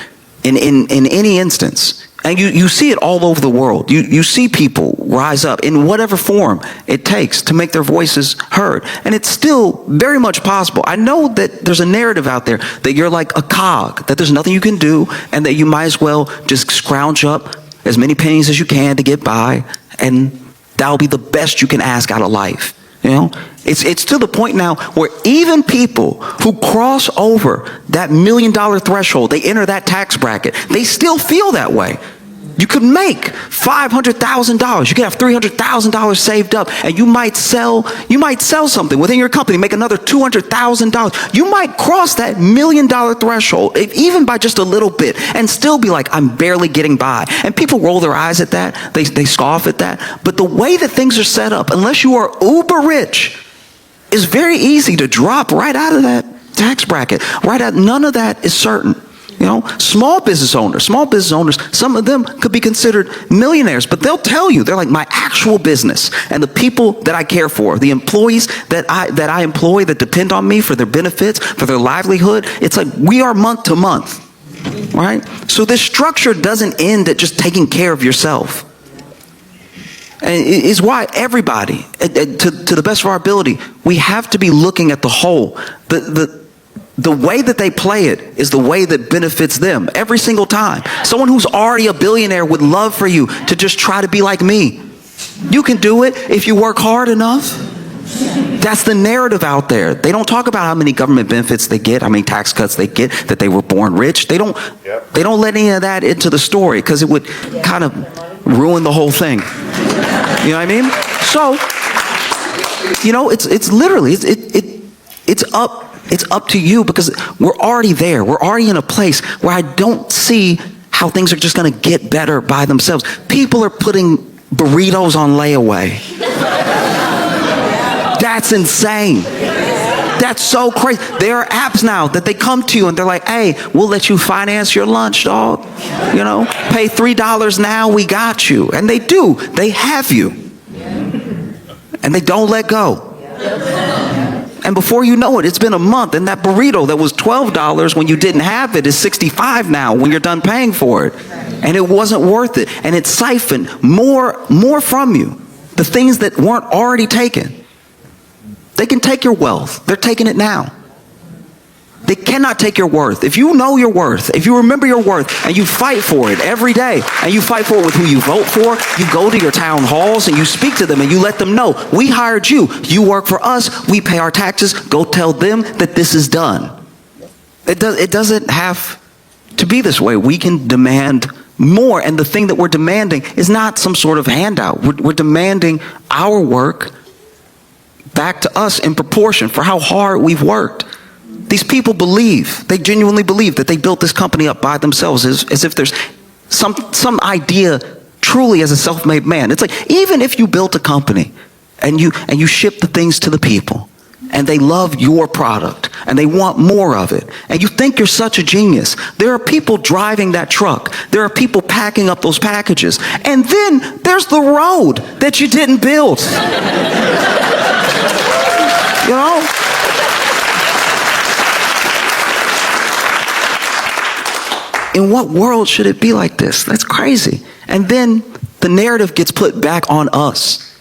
in any instance. And you see it all over the world. You see people rise up in whatever form it takes to make their voices heard. And it's still very much possible. I know that there's a narrative out there that you're like a cog, that there's nothing you can do, and that you might as well just scrounge up as many pennies as you can to get by, and that'll be the best you can ask out of life. You know, it's to the point now where even people who cross over that $1 million threshold, they enter that tax bracket, they still feel that way. You could make $500,000. You could have $300,000 saved up, and you might sell something within your company, make another $200,000. You might cross that $1 million threshold, even by just a little bit, and still be like, I'm barely getting by. And people roll their eyes at that. They scoff at that. But the way that things are set up, unless you are uber rich, is very easy to drop right out of that tax bracket. None of that is certain. You know, small business owners, some of them could be considered millionaires, but they'll tell you, they're like, my actual business and the people that I care for, the employees that I employ that depend on me for their benefits, for their livelihood, it's like we are month to month, right? So this structure doesn't end at just taking care of yourself. And it is why everybody, to the best of our ability, we have to be looking at the whole. The way that they play it is the way that benefits them every single time. Someone who's already a billionaire would love for you to just try to be like me. You can do it if you work hard enough. That's the narrative out there. They don't talk about how many government benefits they get, how many tax cuts they get, that they were born rich. They don't let any of that into the story because it would kind of ruin the whole thing. You know what I mean? So, you know, it's literally, it's up to you, because we're already there. We're already in a place where I don't see how things are just going to get better by themselves. People are putting burritos on layaway. That's insane. That's so crazy. There are apps now that they come to you and they're like, hey, we'll let you finance your lunch, dog. You know, pay $3 now, we got you. And they do. They have you. And they don't let go. And before you know it, it's been a month, and that burrito that was $12 when you didn't have it is $65 now when you're done paying for it. And it wasn't worth it. And it siphoned more from you. The things that weren't already taken. They can take your wealth. They're taking it now. They cannot take your worth. If you know your worth, if you remember your worth, and you fight for it every day, and you fight for it with who you vote for, you go to your town halls and you speak to them and you let them know, we hired you, you work for us, we pay our taxes, go tell them that this is done. It doesn't have to be this way. We can demand more, and the thing that we're demanding is not some sort of handout. We're demanding our work back to us in proportion for how hard we've worked. These people believe, they genuinely believe that they built this company up by themselves, as if there's some idea truly as a self-made man. It's like, even if you built a company and you ship the things to the people and they love your product and they want more of it, and you think you're such a genius, there are people driving that truck. There are people packing up those packages. And then there's the road that you didn't build. You know? In what world should it be like this? That's crazy. And then the narrative gets put back on us,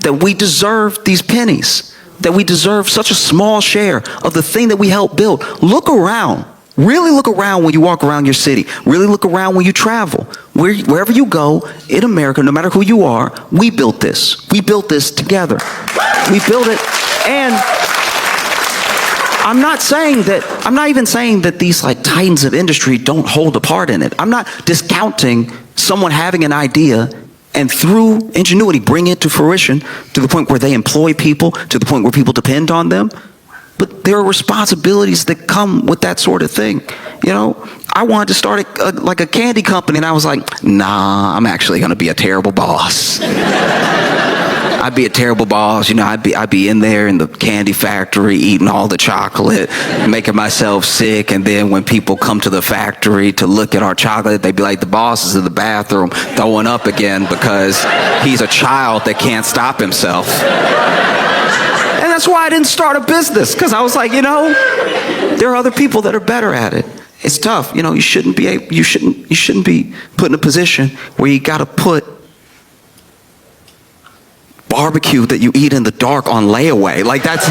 that we deserve these pennies, that we deserve such a small share of the thing that we helped build. Look around. Really look around when you walk around your city. Really look around when you travel. Wherever you go in America, no matter who you are, we built this. We built this together. We built it. And I'm not even saying that these like titans of industry don't hold a part in it. I'm not discounting someone having an idea and through ingenuity bring it to fruition to the point where they employ people, to the point where people depend on them. But there are responsibilities that come with that sort of thing. You know, I wanted to start a candy company, and I was like, nah, I'm actually going to be a terrible boss. I'd be a terrible boss. You know, I'd be in there in the candy factory eating all the chocolate, making myself sick. And then when people come to the factory to look at our chocolate, they'd be like, the boss is in the bathroom throwing up again because he's a child that can't stop himself. And that's why I didn't start a business, because I was like, you know, there are other people that are better at it. it's tough. You know, you shouldn't be put in a position where you got to put barbecue that you eat in the dark on layaway. Like that's